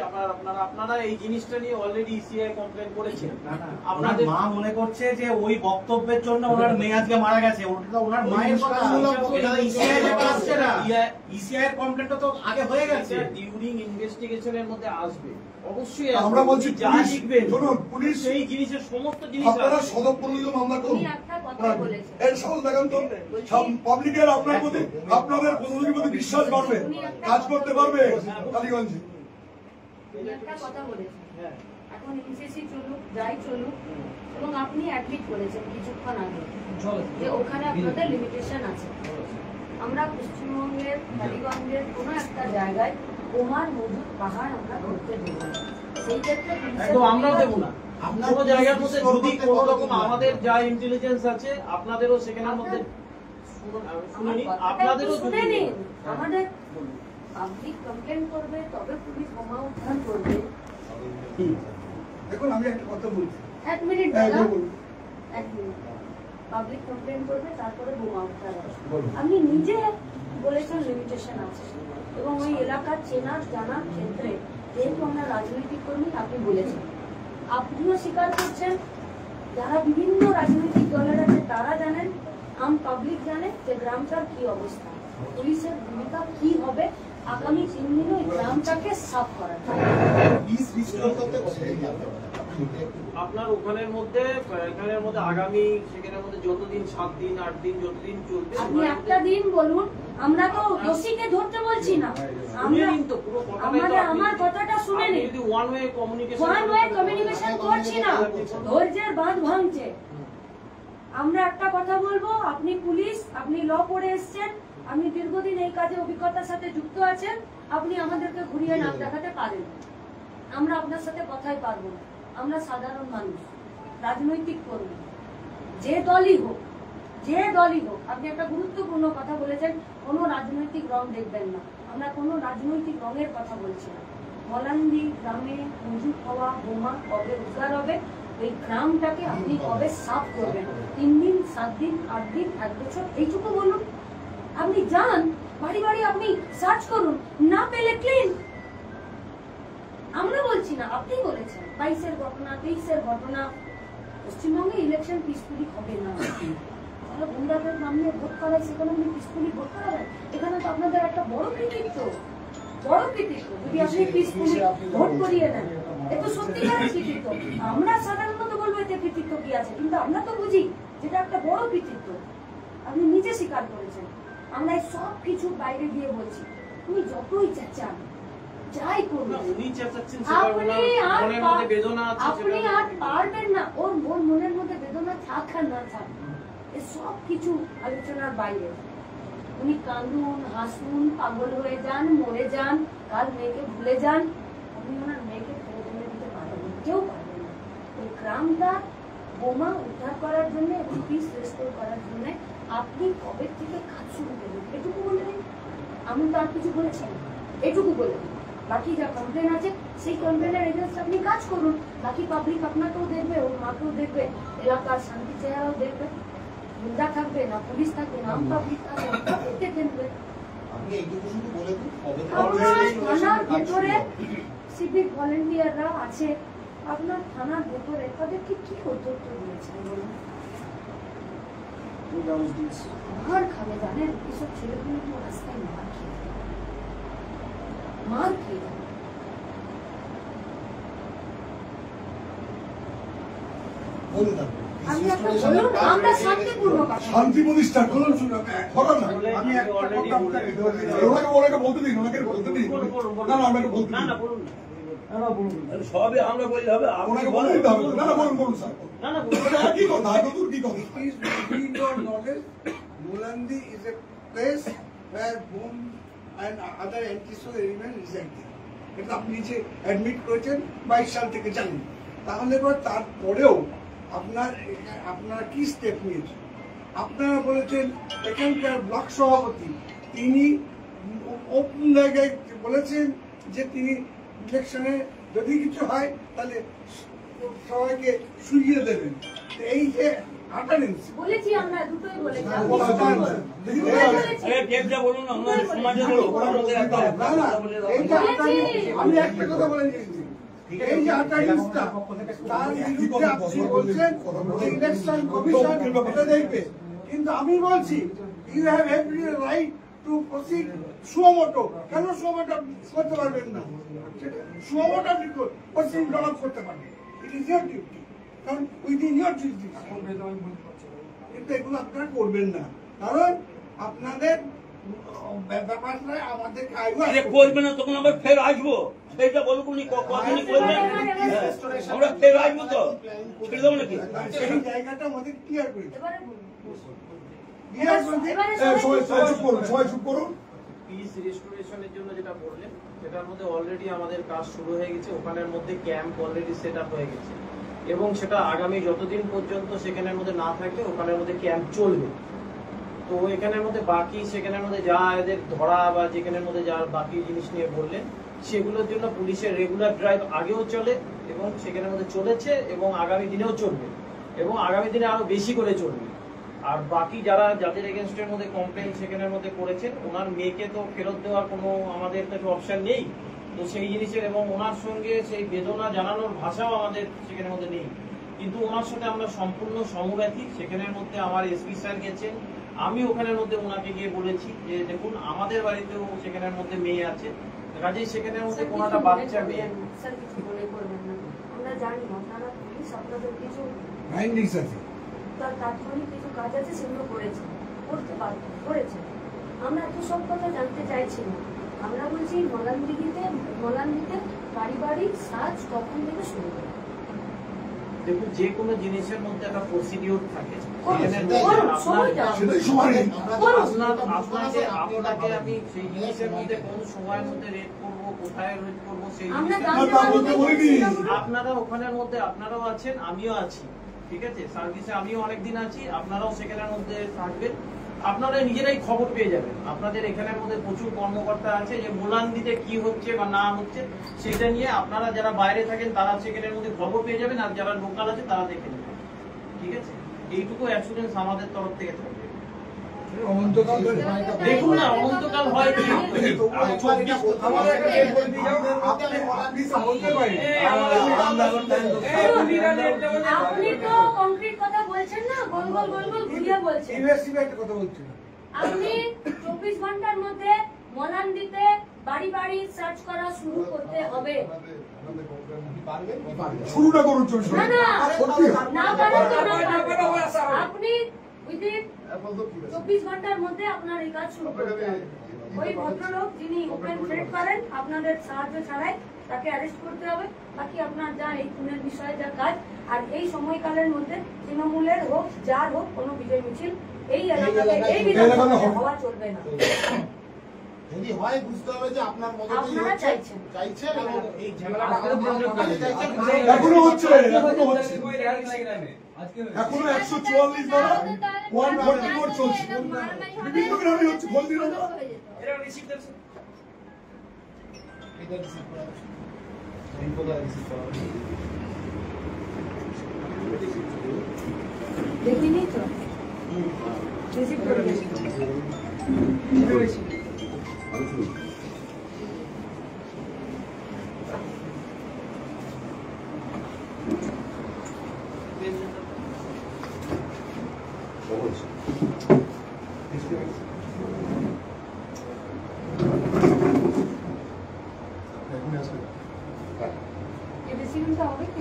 আপনারা এই জিনিসটা নিয়ে অলরেডি ইসিআই কমপ্লেন করেছেন। আপনাদের মা মনে করছে যে ওই বক্তব্যের জন্য ওনার মেয়ে আজকে মারা গেছে, ওটা ওনার মায়ের কথা। এটা ইসিআই এর আসছে না, ইসিআই এর কমপ্লেনটা তো আগে হয়ে গেছে। ডিউরিং ইনভেস্টিগেশনের মধ্যে আসবে, অবশ্যই আমরা বলছি যা লিখবেন শুনুন, পুলিশ সেই জিনিসের সমস্ত জিনিস আপনারা সদরপল্লী মামলা করুন। এর সাহস দেখান তো, পাবলিকের আপনার প্রতি, আপনাদের প্রশাসনের প্রতি বিশ্বাস বাড়বে, কাজ করতে পারবে কালীগঞ্জে। একটা কথা বলেছেন, এখন এনসিসি চলুক, যাই চলুক, এবং আপনি অ্যাডমিট করেছেন কিছুক্ষণ আগে যে ওখানে আপনাদের লিমিটেশন আছে। আমরা পশ্চিমবঙ্গের কালীগঞ্জের কোনো একটা জায়গায় বোমার মজুদ পাহাড় আমরা করতে দেব না। সেই ক্ষেত্রে একদম আমরাও দেব না। কোনো জায়গার মধ্যে যদি কোনো রকম আমাদের যা ইন্টেলিজেন্স আছে আপনাদেরও সেখানের মধ্যে শুনুন, আপনাদেরও শুনে নিন। আমাদের পাবলিক কমপ্লেন করবে, তবে পুলিশ বোমা উদ্ধার করবে। দেখুন আমি একটা কথা বলছি, 1 মিনিট দাদা, 1 মিনিট। পাবলিক কমপ্লেন করবে, তারপরে বোমা উদ্ধার হবে। আপনি নিজে বলেছেন লিমিটেশন আছে, এবং ওই এলাকার চেনার জানার ক্ষেত্রে যেহেতু আমরা রাজনৈতিক কর্মী, আপনি বলেছেন, আপনিও স্বীকার করছেন, যারা বিভিন্ন রাজনৈতিক দলের আছে তারা জানেন, আম পাবলিক জানে যে গ্রামটার কি অবস্থা, পুলিশের ভূমিকা কি হবে আগামী 3 দিনে ওই গ্রামটাকে সাফ করার। আপনার ওখানের মধ্যে আগামী সেখানের মধ্যে যতদিন 7 দিন 8 দিন যতদিন চলবে, আপনি একটা দিন বলুন, আমরা তো দোষীকে ধরতে বলছি না, আমার কথাটা শুনে নিন, যদি ওয়ান ওয়ে কমিউনিকেশন করছি না, ধৈর্যের বাঁধ ভাঙছে। আমরা একটা কথা বলবো, আপনি পুলিশ, আপনি ল পড়ে এসছেন, আপনি দীর্ঘদিন এই কাজে অভিজ্ঞতার সাথে যুক্ত আছেন, আপনি আমাদেরকে ঘুরিয়ে নাক দেখাতে পারেন, আমরা আপনার সাথে কথাই পারবো না। আমরা সাধারণ মানুষ, রাজনৈতিক কর্মী, যে দলই হোক, আপনি একটা গুরুত্বপূর্ণ কথা বলেছেন, কোনো রাজনৈতিক রং দেখবেন না, আমরা কোনো রাজনৈতিক রঙের কথা বলছি না। মলান্দি গ্রামে মজুদ হওয়া বোমা কবে উদ্ধার হবে, ওই গ্রামটাকে আপনি কবে সাফ করবেন, 3 দিন 7 দিন 8 দিন 1 বছর, এইটুকু বলুন। আপনি যান বাড়ি বাড়ি, আপনি সার্চ করুন, না পেলে ক্লিন। আমরা বলছি না, আপনি বলেছেন 22-এর ঘটনা, 23-এর ঘটনা, পশ্চিমবঙ্গে ইলেকশন পিসফুলি হবে না। তাহলে গুন্ডাদের নামে ভোট করায়, সেখানে আপনি পিসফুলি ভোট করাবেন? এখানে তো আপনাদের একটা বড় কৃতিত্ব, যদি আপনি পিসফুলি ভোট করিয়ে দেন, এত সত্যিকারের কৃতিত্ব। আমরা সাধারণত বলবো এতে কৃতিত্ব কি আছে, কিন্তু আমরা তো বুঝি যেটা একটা বড় কৃতিত্ব। আপনি নিজে স্বীকার করেছেন। আমরা সব কিছু বাইরে গিয়ে বলছি, তুমি যতই চাচান, যাই করবেন, আপনি আর পারবেন না। ওর মনের মধ্যে বেদনা থাক আর না থাক, সব কিছু আলোচনার বাইরে। উনি কাঁদুন, হাসুন, পাগল হয়ে যান, মরে যান, কাল মেয়েকে ভুলে যান, আপনি ওনার মেয়েকে ফেরত এনে দিতে পারবেন, কেউ পারবেন না। ওই গ্রামটা বোমা উদ্ধার করার জন্য এবং পিস রেস্টোর করার জন্য আপনি কবে থেকে কাজ শুরু করবেন, এটুকু বলে দিন। আমি তো আর কিছু বলেছি না, এটুকু বলে দিন। বাকি যা কমপ্লেন আছে সেই কমপ্লেনের এগেন্স্টে আপনি কাজ করুন। বাকি পাবলিক আপনাকেও দেখবে, ওর মাকেও দেখবে, এলাকার শান্তি চেহারাও দেখবে। গুন্ডা থাকবে না, পুলিশ থাকবে না, পাবলিক থাকবে, দেখে নেবে। থানার ভেতরে সিভিক ভলেন্টিয়াররা আছে, আপনার থানার ভেতরে তাদেরকে কি কর্তব্য দিয়েছেন বলুন? মার খাবে, জানেন এসব ছেলেগুলো তো রাস্তায় মার খেয়ে যাবে। শান্তি প্রতিষ্ঠা করুন। আমি ওনাকে বলতে দিন, ওনাকে বলতে দিন। না না, ওনাকে বলতে দিন। সবে আমরা বলতে হবে, ওনাকে বলে দিতে হবে। না না, বলুন বলুন স্যার। না না, কি কথা, কি কথা? Mulandi is a place where bomb and other anti-social element reside. এটা আপনি যে অ্যাডমিট করেছেন 22 সাল থেকে জানেন, তাহলে তারপরেও আপনারা কি স্টেপ নিয়েছেন? আপনারা বলেছেন এখানকার ব্লক সভাপতি তিনি ওপেন জায়গায় বলেছেন যে তিনি ইলেকশনে যদি কিছু হয় তাহলে সবাইকে শুইয়ে দেবেন। এই যে বলেছি, আমরা দুটোই বলেছি। আমি একটা কথা বলে দিয়েছি, এই যে আটারিশটা তার বিরুদ্ধে আপনি বলছেন ইলেকশন কমিশন এটা দেখবে, কিন্তু আমি বলছি you have every right to proceed suo motu. কেন সুমোটো করতে পারবেন না? সুমোটো আপনি প্রসিড ডেভেলপ করতে পারবেন, ইট ইজ ইয়োর ডিউটি, কারণ উইদিন ইয়োর ডিউটি। কিন্তু এগুলো আপনারা করবেন না, কারণ আপনাদের ব্যাপারটা আমাদেরকে করবে না, তখন আবার ফের আসবো। সেইটা বলো কোনি কখনই করবে, আমরা ফের আসবো তো ছেড়ে দেবো নাকি? সেই জায়গাটা আমাদের ক্লিয়ার করে পিস রেস্টোরেশনের জন্য যেটা বললেন সেটার মধ্যে অলরেডি আমাদের কাজ শুরু হয়ে গেছে। ওখানের মধ্যে ক্যাম্প অলরেডি সেট আপ হয়ে গেছে এবং সেটা আগামী যতদিন পর্যন্ত সেখানের মধ্যে না থাকে ওখানের মধ্যে ক্যাম্প চলবে। তো এখানের মধ্যে বাকি সেখানের মধ্যে যা এদের ধরা বা যেখানের মধ্যে যা বাকি জিনিস নিয়ে বললেন সেগুলোর জন্য পুলিশের রেগুলার ড্রাইভ আগেও চলে এবং সেখানের মধ্যে চলেছে এবং আগামী দিনেও চলবে এবং আগামী দিনে আরো বেশি করে চলবে। আর বাকি যারা যাদের এগেনস্টের মধ্যে কমপ্লেন সেখানের মধ্যে করেছেন, ওনার মেয়েকে তো ফেরত দেওয়ার কোনো আমাদের কাছে অপশন নেই, তো সেই জিনিসের এবং ওনার সঙ্গে সেই বেদনা জানানোর ভাষাও আমাদের সেখানের মধ্যে নেই, কিন্তু ওনার সাথে আমরা সম্পূর্ণ সমব্যথী। সেখানের মধ্যে আমার এসপি স্যার গেছেন, আমি ওখানের মধ্যে ওনাকে গিয়ে বলেছি যে দেখুন আমাদের বাড়িতেও সেখানের মধ্যে মেয়ে আছে, কাজেই সেখানের মধ্যে কোনো একটা বাচ্চা মেয়ে। স্যার কিছু মনে করবেন না, আমরা জানি আপনারা পুলিশ আপনাদের কিছু ফাইন্ডিংস আছে, তার তাৎক্ষণিক কিছু কাজ আছে সেগুলো করতে পারবেন, করেছেন। আমরা তো সব কথা জানতে চাইছি না, আমরা বলছি মলানদিতে পারিবারিক সার্চ কখন থেকে শুরু করে। দেখুন যে কোনো জিনিসের মধ্যে একটা প্রসিডিউর থাকে, আপনাকে আমি সেই জিনিসের মধ্যে কোন সময়ের মধ্যে রেড করবো, কোথায় রেড করবো সেই আপনারা ওখানের মধ্যে আপনারাও আছেন, আমিও আছি, ঠিক আছে, সার্ভিসে আমিও অনেকদিন আছি, আপনারাও সেখানের মধ্যে থাকবেন, আপনারা নিজেরাই খবর পেয়ে যাবেন। আপনাদের এখানের মধ্যে প্রচুর কর্মকর্তা আছে, যে মোলান্দিতে কি হচ্ছে বা না হচ্ছে সেটা নিয়ে আপনারা যারা বাইরে থাকেন তারা সেখানের মধ্যে খবর পেয়ে যাবেন, আর যারা লোকাল আছে তারা দেখে নেবেন, ঠিক আছে। এইটুকু অ্যাসুরেন্স আমাদের তরফ থেকে থাকবে। দেখুন না অনন্তকাল হয় কি, আপনি তো কংক্রিট কথা বলছেন না, গোল গোল গোল গোল ঘুরিয়ে বলছেন। আপনি 24 ঘন্টার মধ্যে মলানদিতে বাড়ি বাড়ি সার্চ করা শুরু করতে হবে। শুরুটা করুন, না না না পারেন তো না পারেন, আপনি উইদিন 24 ঘন্টার মধ্যে আপনার এই কাজ শুরু করতে হবে। ওই ভদ্রলোক যিনি ওপেন থ্রেট করেন আপনাদের সাহায্য ছাড়াই তাকে অ্যারেস্ট করতে হবে। বাকি আপনার যা এই খুনের বিষয়ে যা কাজ, আর এই সময়কালের মধ্যে তৃণমূলের হোক যার হোক কোনো বিজয় মিছিল এই এলাকাতে এই বিধানসভায় হওয়া চলবে না। যদি হয় বুঝতে হবে যে আপনার মদতে আপনারা চাইছেন এবং এই ঝামেলাটা এখনো হচ্ছে, এখনো 144 দ্বারা 144 চলছে, বিভিন্ন গ্রামে হচ্ছে। ফোন দিন আমরা দেখিনি তো রিসিভ করে গেছি। রিসিভিংটা হবে কি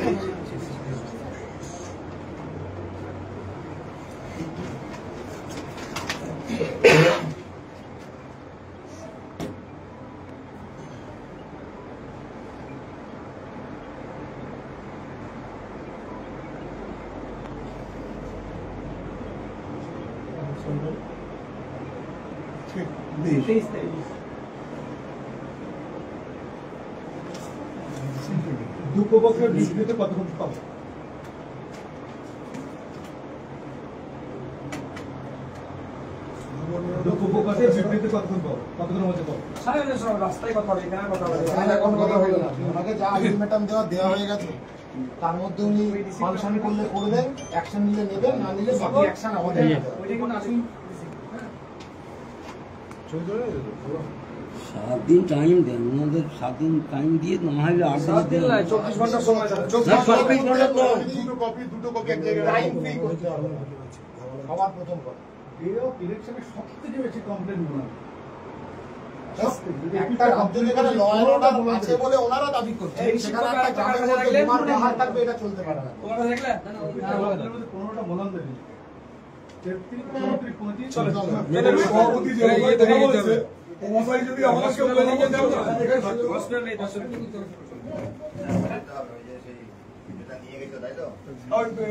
দুপক্ষের বিবৃতি কতক্ষণ পাবো? দুপক্ষের বিবৃতি কতক্ষণ পাবো? কতক্ষণের মধ্যে পাবো? রাস্তায় কথা হবে, এখানে কথা হবে, এখন কথা হলো না। ওনাকে যা আলটিমেটাম দেওয়া হয়ে গেছে, তার মধ্যে উনি ফাংশন করলে করবেন, অ্যাকশন নিলে নেবেন, না নিলে বাকি অ্যাকশন আমাদের নিতে হবে। 7 দিন টাইম দেন, ওনাদের 7 দিন টাইম দিয়ে না হলে 8 দিন 24 ঘন্টা সময় দেন। 24 ঘন্টা তো দুটো কপি এক জায়গায় টাইম ফ্রি করতে হবে। সবার প্রথম কথা ইলেকশনে সবথেকে বেশি কমপ্লেন ওনার। একটা রাজ্যের এখানে ল এন্ড অর্ডার আছে বলে ওনারা দাবি করছে, সেখানে একটা গ্রামের মধ্যে বিমার বাহার থাকবে, এটা চলতে পারে না। তোমরা দেখলে কোনোটা বলান দেবে 33 35 চলে সভাপতি যে কথা বলেছে ও মশাই যদি আমাকে বলে দিয়ে দাও না এখানে হসপিটাল নেই,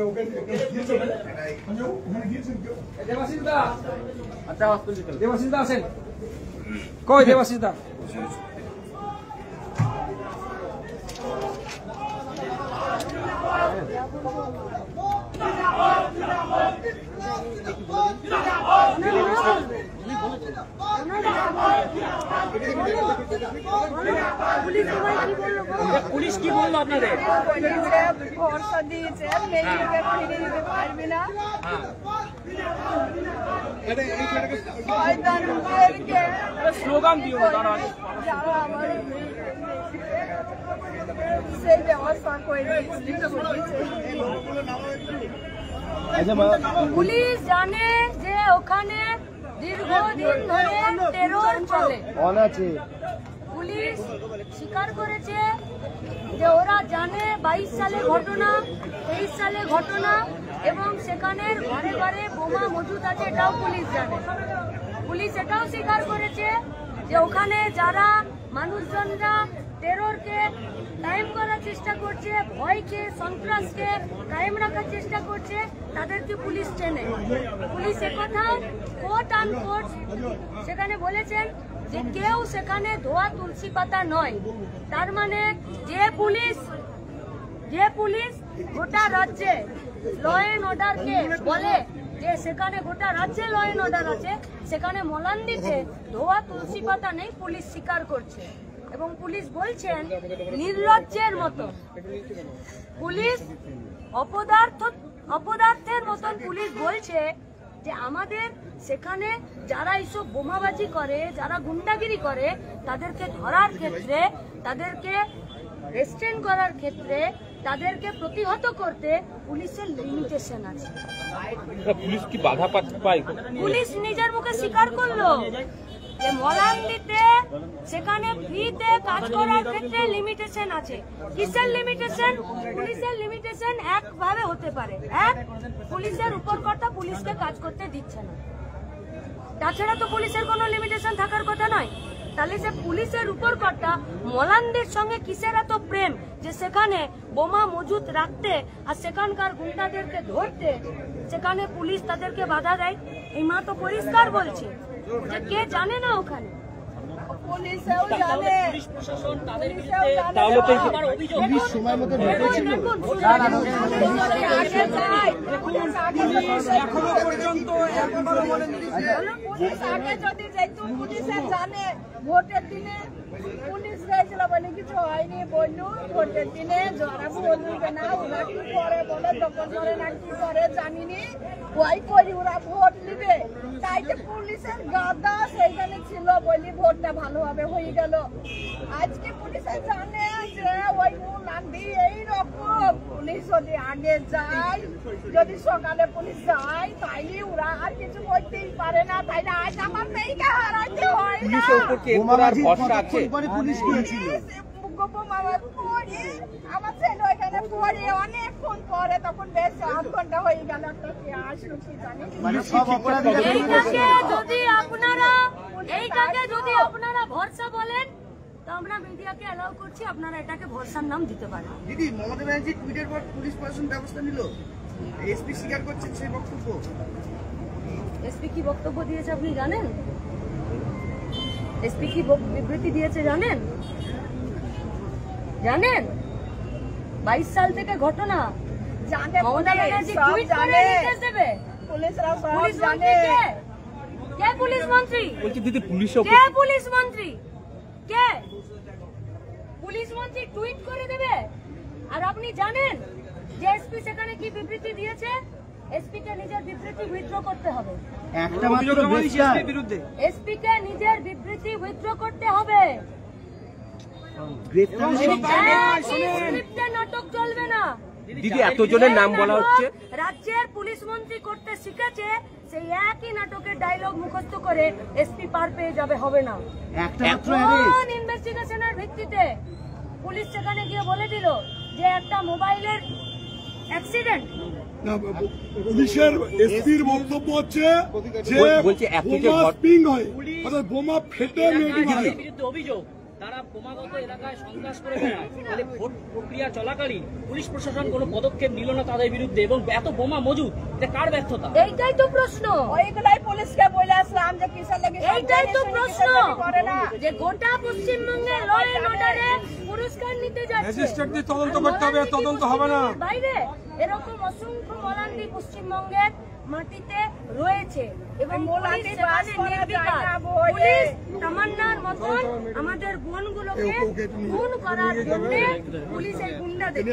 ওকে দিয়েছে ওখানে দিয়েছেন কেউ? দেবাশিস দা, আচ্ছা হসপিটাল দেবাশিস দা আছেন কই? দেবাশিস দা না পুলিশ কি বললো আপনাদের? ভরসা দিয়েছে মেয়েকে ফিরে দিতে পারবি না, স্লোগান দিও যারা আমার সেই ব্যবস্থা করে দিয়েছে। পুলিশ জানে যে ওখানে দীর্ঘদিন ধরে টেরর চলে। পুলিশ স্বীকার করেছে যে ওরা জানে 22 সালে ঘটনা, 23 সালে ঘটনা এবং সেখানের ঘরে ঘরে বোমা মজুদ আছে, এটাও পুলিশ জানে। পুলিশ এটাও স্বীকার করেছে যে ওখানে যারা মানুষজনরা টেররকে কায়েম করার চেষ্টা করছে, ভয়কে সন্ত্রাসকে কায়েম রাখার চেষ্টা করছে, তাদেরকে পুলিশ চেনে। পুলিশ একথাও কোট আনকোট সেখানে বলেছেন যে কেউ সেখানে ধোয়া তুলসী পাতা নয়। তার মানে যে পুলিশ গোটা রাজ্যে ল অ্যান্ড অর্ডারকে বলে যে সেখানে গোটা রাজ্যে ল অ্যান্ড অর্ডার আছে, সেখানে মলান্দিতে ধোয়া তুলসী পাতা নেই, পুলিশ স্বীকার করছে। এবং পুলিশ বলছেন নির্লজ্জের মতো, পুলিশ অপদার্থের মতন পুলিশ বলছে যে আমাদের সেখানে যারা এইসব বোমাবাজি করে, যারা গুন্ডাগিরি করে, তাদেরকে ধরার ক্ষেত্রে, তাদেরকে রেস্ট্রেন করার ক্ষেত্রে, তাদেরকে প্রতিহত করতে পুলিশের লিমিটেশন আছে। পুলিশ কি বাধা পায়? পুলিশ নিজের মুখে স্বীকার করলো যে মলান্দিতে সেখানে ফ্রিতে কাজ করার ক্ষেত্রে লিমিটেশন আছে। কিসের লিমিটেশন? পুলিশের লিমিটেশন একভাবে হতে পারে, এক, পুলিশের উপর কর্তা পুলিশকে কাজ করতে দিচ্ছে না, তাছাড়া তো পুলিশের কোনো লিমিটেশন থাকার কথা নয়। তাহলে যে পুলিশের উপর কর্তা মলান্দির সঙ্গে কিসের এত প্রেম যে সেখানে বোমা মজুদ রাখতে আর সেখানকার গুন্ডাদেরকে ধরতে সেখানে পুলিশ তাদেরকে বাধা দেয়? এই মা তো পরিষ্কার বলছে যে কে জানে না ওখানে। পুলিশেও জানে, তাহলে তো পুলিশ সময় মতো ঢুকেছিল। পুলিশ আগে যদি যেত, পুলিশে জানে ভোটের দিনে পুলিশ গেছিল বলে কিছু হয়নি, বললু ভোটের দিনে যারা ভোট দিবে না ওরা কি করে বলে, দখল করে না কি করে জানিনি, ওই করি ওরা ভোট নিবে। তাই তো পুলিশের গাদা সেইখানে ছিল বলি ভোটটা ভালোভাবে হয়ে গেল। আজকে পুলিশে জানে যে ওই মুলান্দি এইরকম, পুলিশ যদি আগে যায়, যদি সকালে পুলিশ যায়, তাইলে ওরা আর কিছু করতেই পারে না। তাইলে আজ আমার মেয়েকে হারাইতে হয় না। পুলিশ গিয়েছিল আমার ছেলে ওইখানে পড়ে অনেকক্ষণ পরে, তখন বেশ 8 ঘন্টা হয়ে গেল, একটা কে আসলো কি জানি। এইটাকে যদি আপনারা ভরসা বলেন তো আমরা মিডিয়াকে অ্যালাউ করছি, আপনারা এটাকে ভরসার নাম দিতে পারেন। দিদি, মমতা ব্যানার্জি টুইটের পর পুলিশ প্রশাসন ব্যবস্থা নিল, এসপি স্বীকার করছেন সেই বক্তব্য। এসপি কি বক্তব্য দিয়েছে আপনি জানেন? এসপি কি বিবৃতি দিয়েছে জানেন? 22 সাল থেকে ঘটনা জানে মমতা ব্যানার্জি টুইট করে নির্দেশ দেবে। পুলিশরা সব পুলিশ জানে। কে পুলিশ মন্ত্রী? বলছি দিদি পুলিশ কে পুলিশ মন্ত্রী? কে পুলিশ মন্ত্রী টুইট করে দেবে? আর আপনি জানেন যে এসপি সেখানে কি বিবৃতি দিয়েছে? এসপি কে নিজের বিবৃতি উইথড্র করতে হবে। একটা মাত্র গ্রেফতার বিরুদ্ধে এসপি কে নিজের বিবৃতি উইথড্র করতে হবে। নাটক চলবে না দিদি। এতজনের নাম বলা হচ্ছে, রাজ্যের পুলিশ মন্ত্রী করতে শিখেছে, সেই একই নাটকের ডায়লগ মুখস্থ করে এসপি পার পেয়ে যাবে, হবে না। কোন ইনভেস্টিগেশনের ভিত্তিতে পুলিশ সেখানে গিয়ে বলে দিল যে একটা মোবাইলের অ্যাক্সিডেন্ট? পুলিশের এসপির বক্তব্য হচ্ছে যে বোমা স্প্রিং হয়, অর্থাৎ বোমা ফেটে অভিযোগ তারা ক্রমাগত এলাকায় সন্ত্রাস করে বেড়ায়, তাহলে ভোট প্রক্রিয়া চলাকালীন পুলিশ প্রশাসন কোনো পদক্ষেপ নিল না তাদের বিরুদ্ধে, এবং এত বোমা মজুদ, এটা কার ব্যর্থতা? এইটাই তো প্রশ্ন। ওইগুলাই পুলিশকে বলে আসলাম যে কিসের লাগে, এইটাই তো প্রশ্ন যে গোটা পশ্চিমবঙ্গের ল অ্যান্ড অর্ডারে পুরস্কার নিতে যাচ্ছে, ম্যাজিস্ট্রেটদের তদন্ত করতে হবে, তদন্ত হবে না। বাইরে এরকম অসংখ্য মলান্দি পশ্চিমবঙ্গের মাটিতে রয়েছে এবং মোলাটি পুলিশ বাস সেখানে করা নির্বিকার। যায় না বলে। পুলিশ তামান্নার মতন আমাদের বোনগুলোকে খুন করার জন্য পুলিশ এই গুন্ডাদের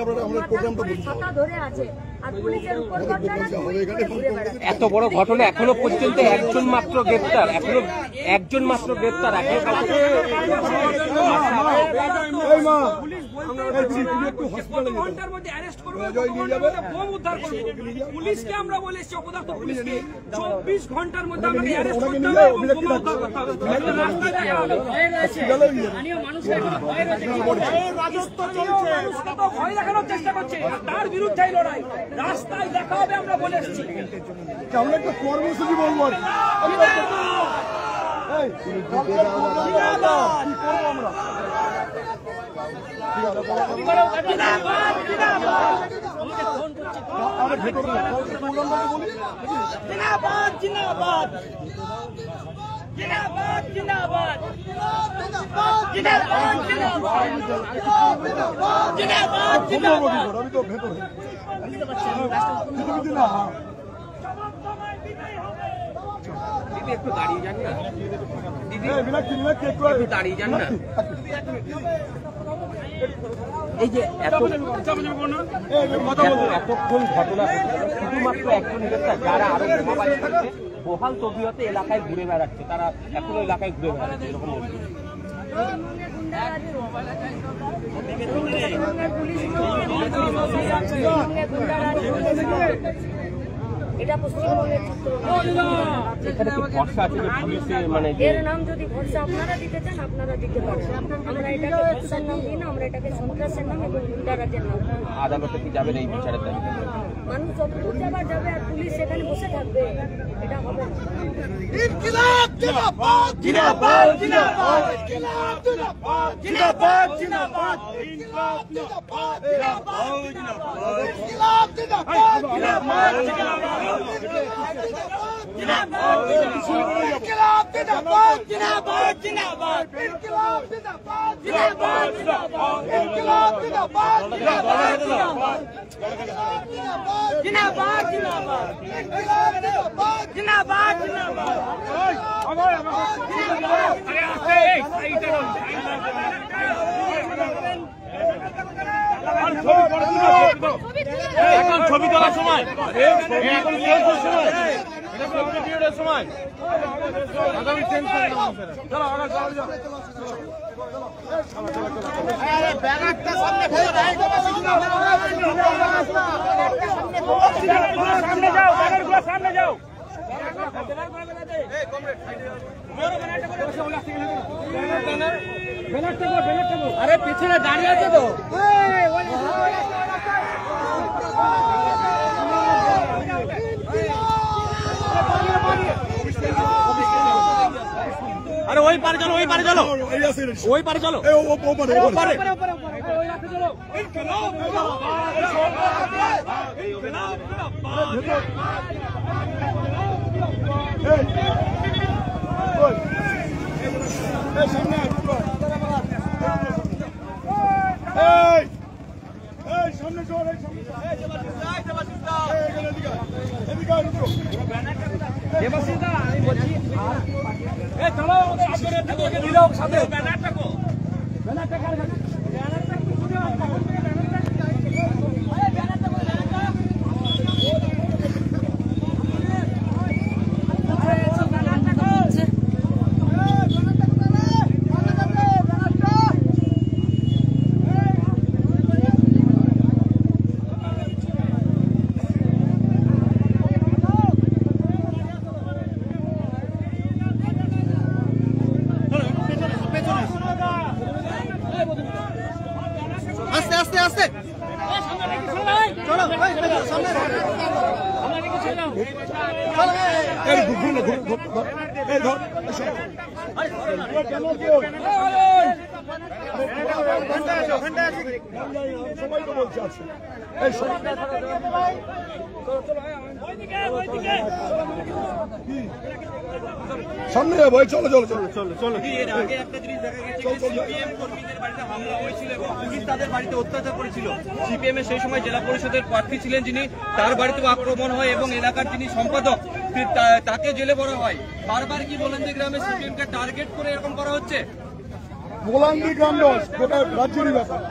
পুলিশ ছাতা ধরে আছে আর পুলিশের উপর কর্তারা গুলি করে ঘুরে বেড়াচ্ছে। এত বড় ঘটনা এখনো পর্যন্ত একজন মাত্র গ্রেপ্তার, এখনো একজন মাত্র গ্রেপ্তার। ঘন্টার মধ্যে অ্যারেস্ট করবো, বোম উদ্ধার করবো। পুলিশকে আমরা বলেছি, অপদার্থ পুলিশকে 24 ঘন্টার মধ্যে আমাকে অ্যারেস্ট করতে হবে এবং বোমা উদ্ধার করতে হবে। রাস্তায় দেখা হবে। স্থানীয় মানুষরা এখনো ভয় রয়েছে। মানুষকে তো ভয় দেখানোর চেষ্টা করছে, আর তার বিরুদ্ধে লড়াই। রাস্তায় দেখা হবে আমরা বলে এসেছি। আমরা একটা কর্মসূচি বলবো আর কি। কি করবো আমরা? জিন্দাবাদ জিন্দাবাদ জিন্দাবাদ জিন্দাবাদ জিন্দাবাদ জিন্দাবাদ জিন্দাবাদ। আমি তো ভেতরে দিদি একটু দাঁড়িয়ে যান না, দিদি মীনাক্ষী একটু দাঁড়িয়ে যান না। এই যে এতক্ষণ ঘটনা শুধুমাত্র একজন গ্রেপ্তার, যারা আরো বোমাবাজি করছে বহাল তবিয়তে এলাকায় ঘুরে বেড়াচ্ছে, তারা এখনো এলাকায় ঘুরে বেড়াচ্ছে এরকম এটা পশ্চিমবঙ্গের চিত্র। এখানে কি ভরসা আছে যে পুলিশে মানে এর নাম যদি ভরসা আপনারা দিতে চান আপনারা দিতে পারেন। আমরা এটাকে ভরসার নাম দিই না, আমরা এটাকে সন্ত্রাসের নাম এবং গুন্ডারাজের নাম। আদালতে কি যাবেন এই বিচারের দাবি? মানুষ যতদূর যাবার যাবে আর পুলিশ সেখানে বসে থাকবে, এটা হবে না। ইনকিলাব জিন্দাবাদ জিন্দাবাদ জিন্দাবাদ ইনকিলাব জিন্দাবাদ জিন্দাবাদ জিন্দাবাদ ইনকিলাব জিন্দাবাদ জিন্দাবাদ ইনকিলাব জিন্দাবাদ জিন্দাবাদ জিন্দাবাদ ইনকিলাব জিন্দাবাদ জিন্দাবাদ জিন্দাবাদ ইনকিলাব জিন্দাবাদ জিন্দাবাদ জিন্দাবাদ ইনকিলাব জিন্দাবাদ জিন্দাবাদ জিন্দাবাদ জিন্দাবাদ জিন্দাবাদ ইনকিলাব জিন্দাবাদ জিন্দাবাদ জিন্দাবাদ। এখন ছবি তোলার সময়, এখন সময় সময় আগামী চেঞ্জ করে দেবো। চলো ব্যানারটা সামনে ফেলে সামনে যাও, ব্যানারগুলো সামনে যাও। আরে পিছনে দাঁড়িয়ে আছে তো। আরে ওই পারে চলো, ওই পারে চলো, ওই পারে চলো, আস্তে আস্তে আস্তে চলো সবাই তো বলছে আছে। সামনে যাবো, চলো চলো চলো চলো চলো। এর আগে একটা জিনিস দেখা গেছে, সিপিএম কর্মীদের বাড়িতে হামলা হয়েছিল এবং পুলিশ তাদের বাড়িতে অত্যাচার করেছিল। সিপিএম এর সেই সময় জেলা পরিষদের প্রার্থী ছিলেন যিনি, তার বাড়িতেও আক্রমণ হয় এবং এলাকার যিনি সম্পাদক তাকে জেলে ভরা হয়। বারবার কি বোলান্দি গ্রামে সিপিএম কে টার্গেট করে এরকম করা হচ্ছে? বোলান্দি গ্রাম গোটা রাজ্যেরই ব্যাপার।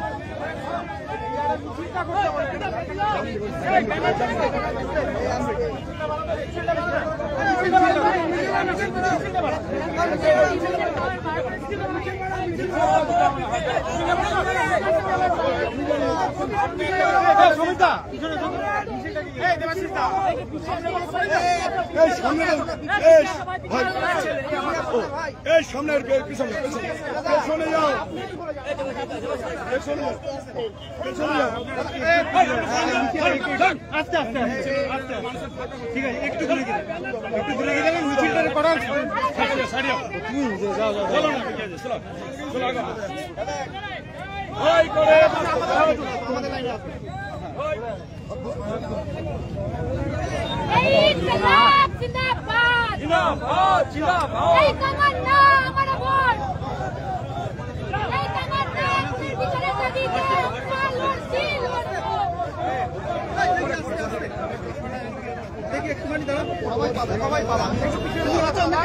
সামনের পিছনে পেছনে যাও, পেছনে যাও, পেছনে যাও। আস্তে আস্তে আস্তে, ঠিক আছে, একটু দূরে গেলে, একটু দূরে গেলে মিছিলটা করার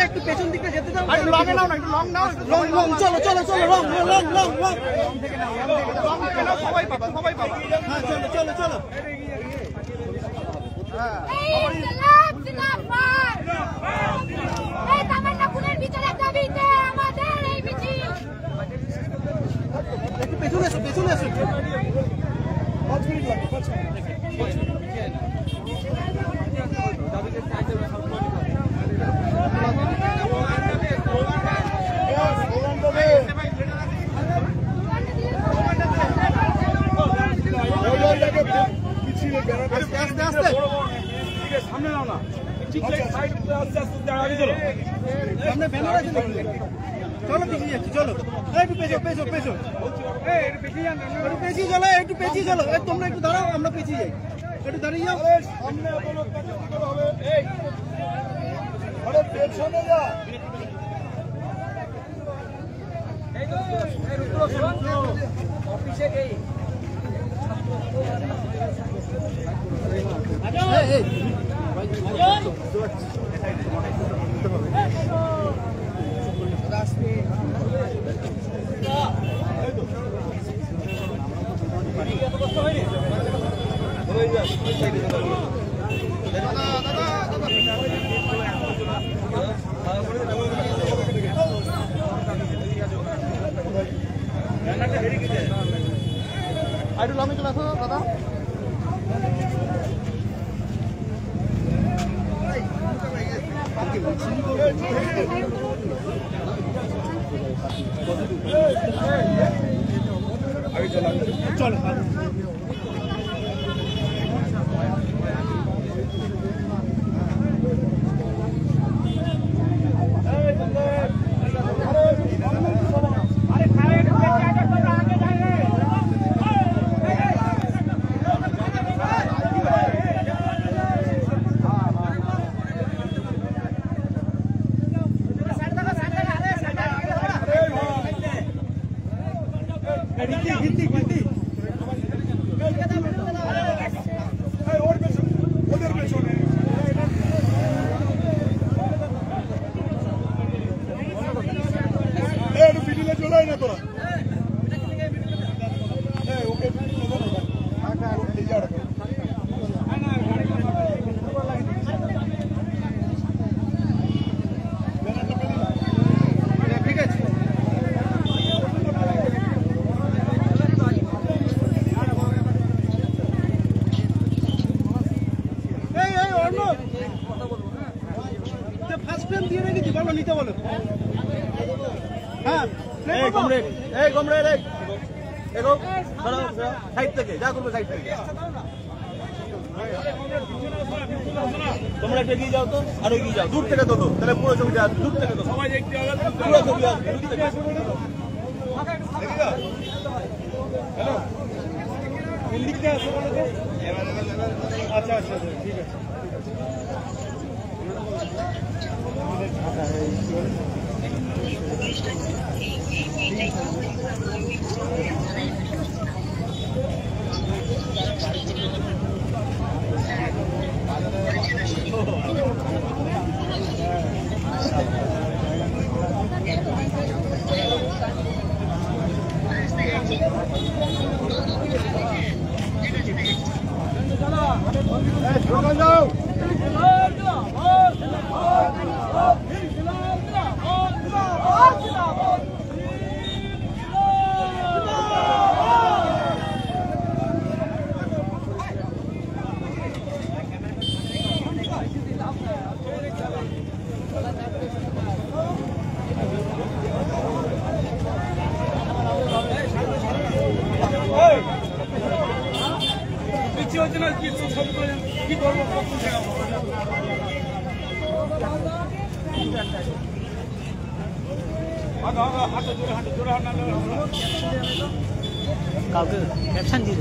একটু পেছন দিকে যেতে দাও, একটু লং নাও না, একটু লং নাও, লং লং, চলো চলো চলো, লং লং লং লং, সবাই পাবা, সবাই পাবা। হ্যাঁ চলো চলো চলো। একটু পেছনে এসো, পেছনে এসো। সামনে নাও না, চলো পিছিয়ে যাচ্ছি, চলো একটু পেছো পেছো পেছো, একটু পেছিয়ে চলো, একটু পেছিয়ে চলো, তোমরা একটু দাঁড়াও, আমরা পেছিয়ে যাই, একটু দাঁড়িয়ে যাও। পেছনে যা। একটু লম্বা চলে আসো দাদা। চল নিতে বলো। হ্যাঁ কমরেড, এই কমরেড, এই সাইড থেকে যা করবে, সাইড থেকে তোমরা এগিয়ে যাও তো, আর এগিয়ে যাও, দূর থেকে তোলো, তাহলে পুরো ছবিটা দূর থেকে তোলো, সবাই দেখতে হবে, পুরো ছবি আসবে দূর থেকে। হ্যালো, কোন দিক থেকে আসো বলো তো? আচ্ছা আচ্ছা ঠিক আছে। কাউকে ক্যাপশন দিয়ে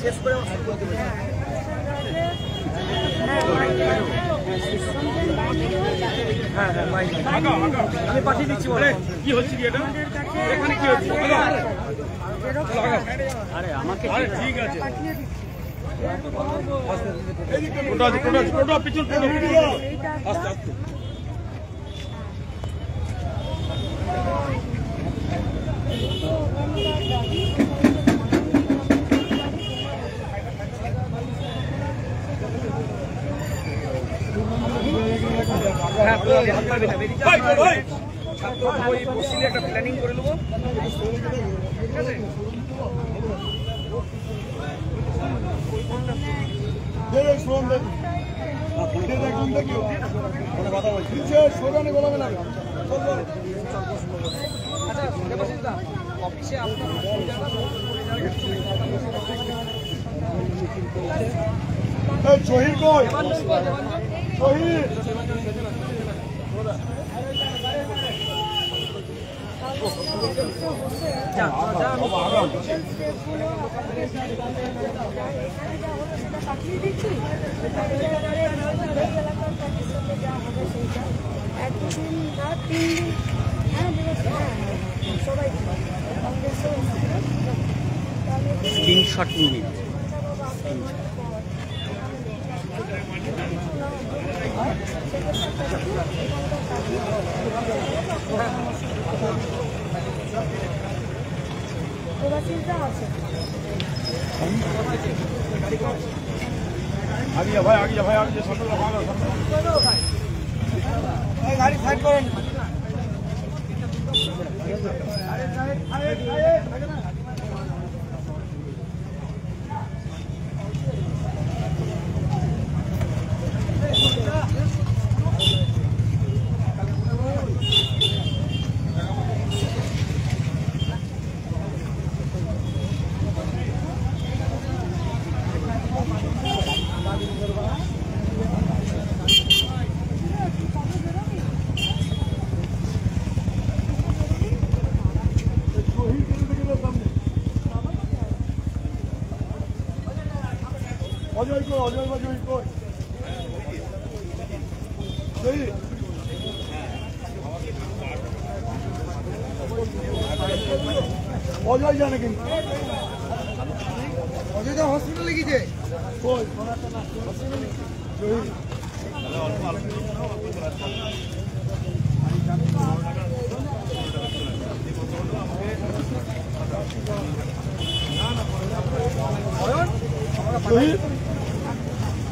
শেষ করে আমি পাঠিয়ে দিচ্ছি। কি হচ্ছে কি এটা এখানে কি হচ্ছে? আরে আমাকে ঠিক আছে পিছন আস্তে আস্তে বসিলে একটা প্ল্যানিং করে নেবো, ঠিক আছে? অফিসে শহীদ কই শহীদ স্ক্রিনশট নিয়ে আগে ভাই আগে ভাই আগে গাড়ি সাইড করেন। অজয় কই অজয় বাজয় কই অজয় জানে কিন্তু অজয় তো হসপিটালে গিয়েছে কই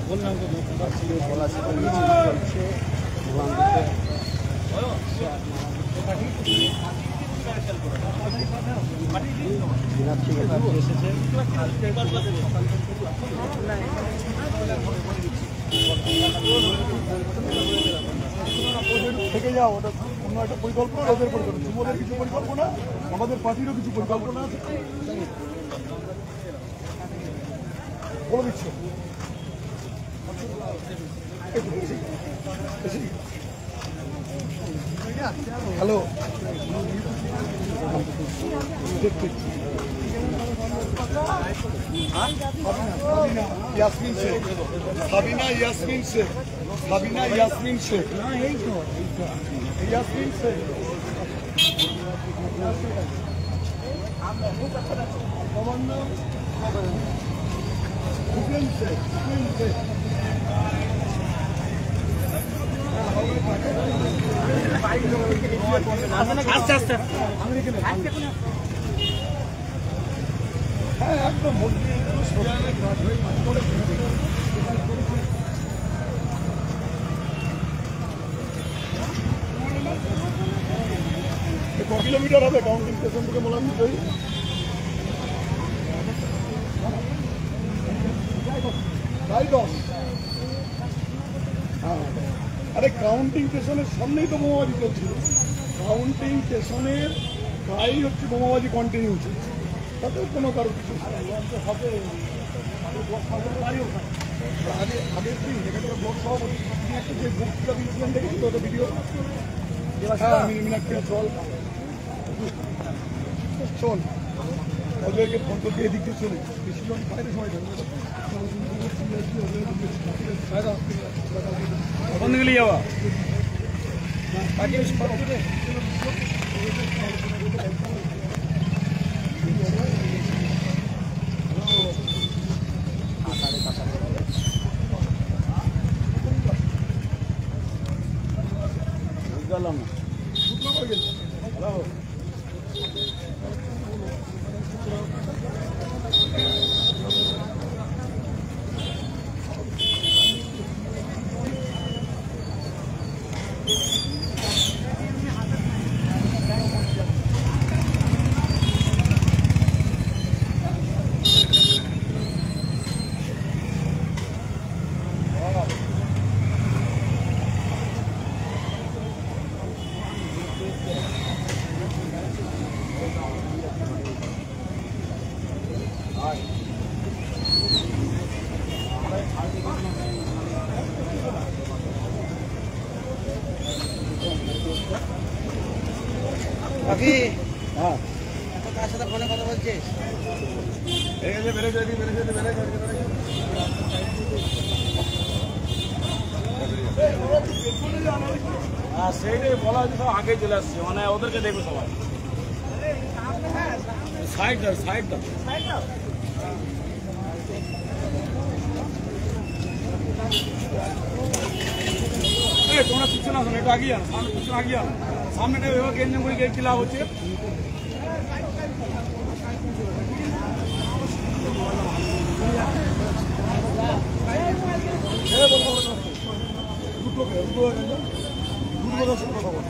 বললাম তো বলা চলছে থেকে যাও, ওটা অন্য একটা পরিকল্পনা, ওদের পরিকল্পনা, যুবদের কিছু পরিকল্পনা, আমাদের পার্টিরও কিছু পরিকল্পনা আছে, বলে দিচ্ছ। হ্যালো, ইয়াসমিন শেখ, সাবিনা ইয়াসমিন শেখ, সাবিনা ইয়াসমিন শেখ, ইয়াসমিন শেখ, ভূপেন শেখ, ভূপেন শেখ, আস্তে আস্তে হ্যাঁ একদম ক কিলোমিটার হবে কাউন্টিং স্টেশন থেকে মোলাম প্রায় 10। হ্যাঁ, আরে কাউন্টিং স্টেশনের সামনেই তো বোমাবাজি চলছিল, কাউন্টিং স্টেশনের প্রায় হচ্ছে বোমাবাজি কন্টিনিউ চলছে, তাতে কোনো কারো কিছু হবে। আগের দিন এখানে ব্লক সভাপতি একটা যে বক্তৃতা দিয়েছিলেন দেখেছি তো ওটা ভিডিও, মিনাক্ষী চল চল ওদেরকে ফোন করতে এদিক দিয়ে চলে বেশিজন বাইরে সময় থাকবে কোন দিকে যাওয়া বুঝলাম না কার সাথে ফোনে কথা বলছিস? সেইটাই বলা হচ্ছে, আগে চলে আসছে, মানে ওদেরকে দেখবে সবাই। সাইড দাও, সাইড দাও, তোমরা পিছনে আসো, একটু আগিয়ে আনো, সামনে পিছনে আগিয়ে আনো, সামনে গেঞ্জাম করে গেট খেলা হচ্ছে। দুটো কথা বল।